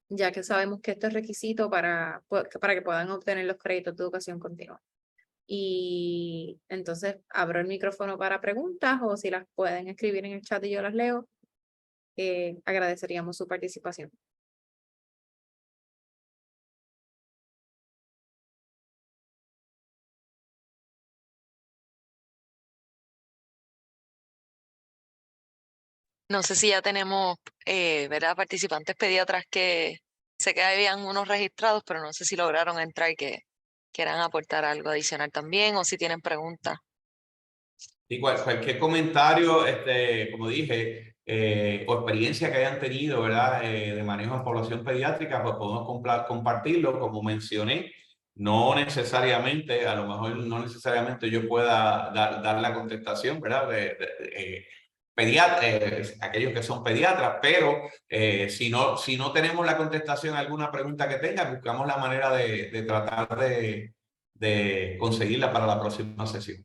ya que sabemos que esto es requisito para que puedan obtener los créditos de educación continua. Y entonces abro el micrófono para preguntas, o si las pueden escribir en el chat y yo las leo, agradeceríamos su participación. No sé si ya tenemos, ¿verdad? Participantes pediatras que sé que habían unos registrados, pero no sé si lograron entrar y que quieran aportar algo adicional también o si tienen preguntas. Y cualquier comentario, como dije, o experiencia que hayan tenido, ¿verdad? De manejo en población pediátrica, pues podemos compartirlo, como mencioné. No necesariamente, a lo mejor no necesariamente yo pueda dar la contestación, ¿verdad? Aquellos que son pediatras, pero si no tenemos la contestación a alguna pregunta que tengan, buscamos la manera de tratar de conseguirla para la próxima sesión.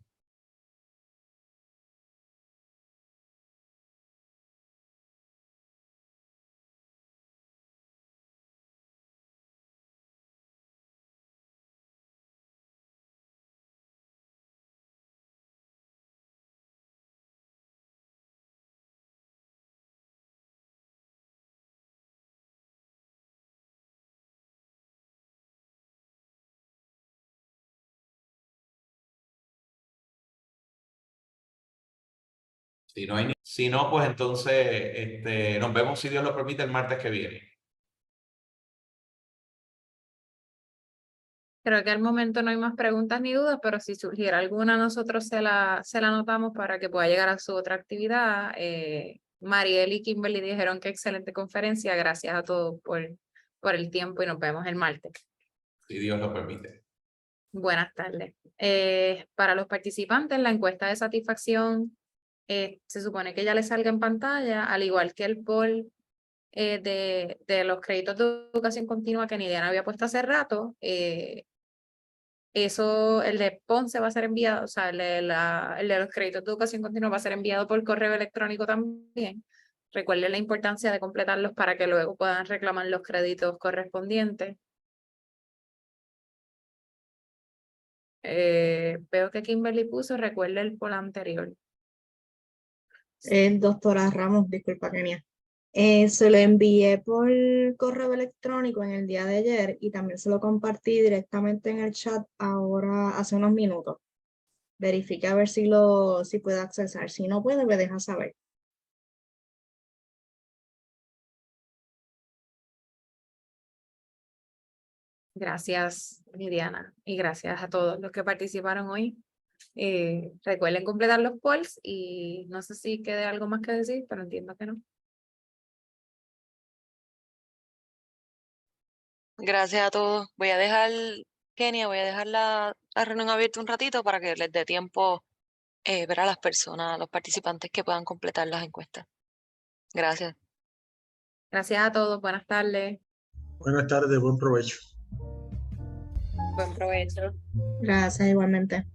Si no, pues entonces nos vemos, si Dios lo permite, el martes que viene. Creo que al momento no hay más preguntas ni dudas, pero si surgiera alguna, nosotros se la anotamos para que pueda llegar a su otra actividad. Mariel y Kimberly dijeron que excelente conferencia. Gracias a todos por el tiempo y nos vemos el martes. Si Dios lo permite. Buenas tardes. Para los participantes, la encuesta de satisfacción se supone que ya les salga en pantalla, al igual que el poll de los créditos de educación continua que Nidiana había puesto hace rato. Eso, el de Ponce va a ser enviado, o sea, el de los créditos de educación continua va a ser enviado por correo electrónico también. Recuerden la importancia de completarlos para que luego puedan reclamar los créditos correspondientes. Veo que Kimberly puso, recuerde el poll anterior. Doctora Ramos, disculpa, Kenia. Se lo envié por correo electrónico en el día de ayer y también se lo compartí directamente en el chat ahora hace unos minutos. Verifique a ver si puede accesar. Si no puede, me deja saber. Gracias, Lidiana, y gracias a todos los que participaron hoy. Recuerden completar los polls y no sé si quede algo más que decir, pero entiendo que no. Gracias a todos. Voy a dejar, Kenia, voy a dejar la reunión abierta un ratito para que les dé tiempo ver a las personas, a los participantes que puedan completar las encuestas. Gracias. Gracias a todos, buenas tardes. Buenas tardes, buen provecho. Buen provecho. Gracias, igualmente.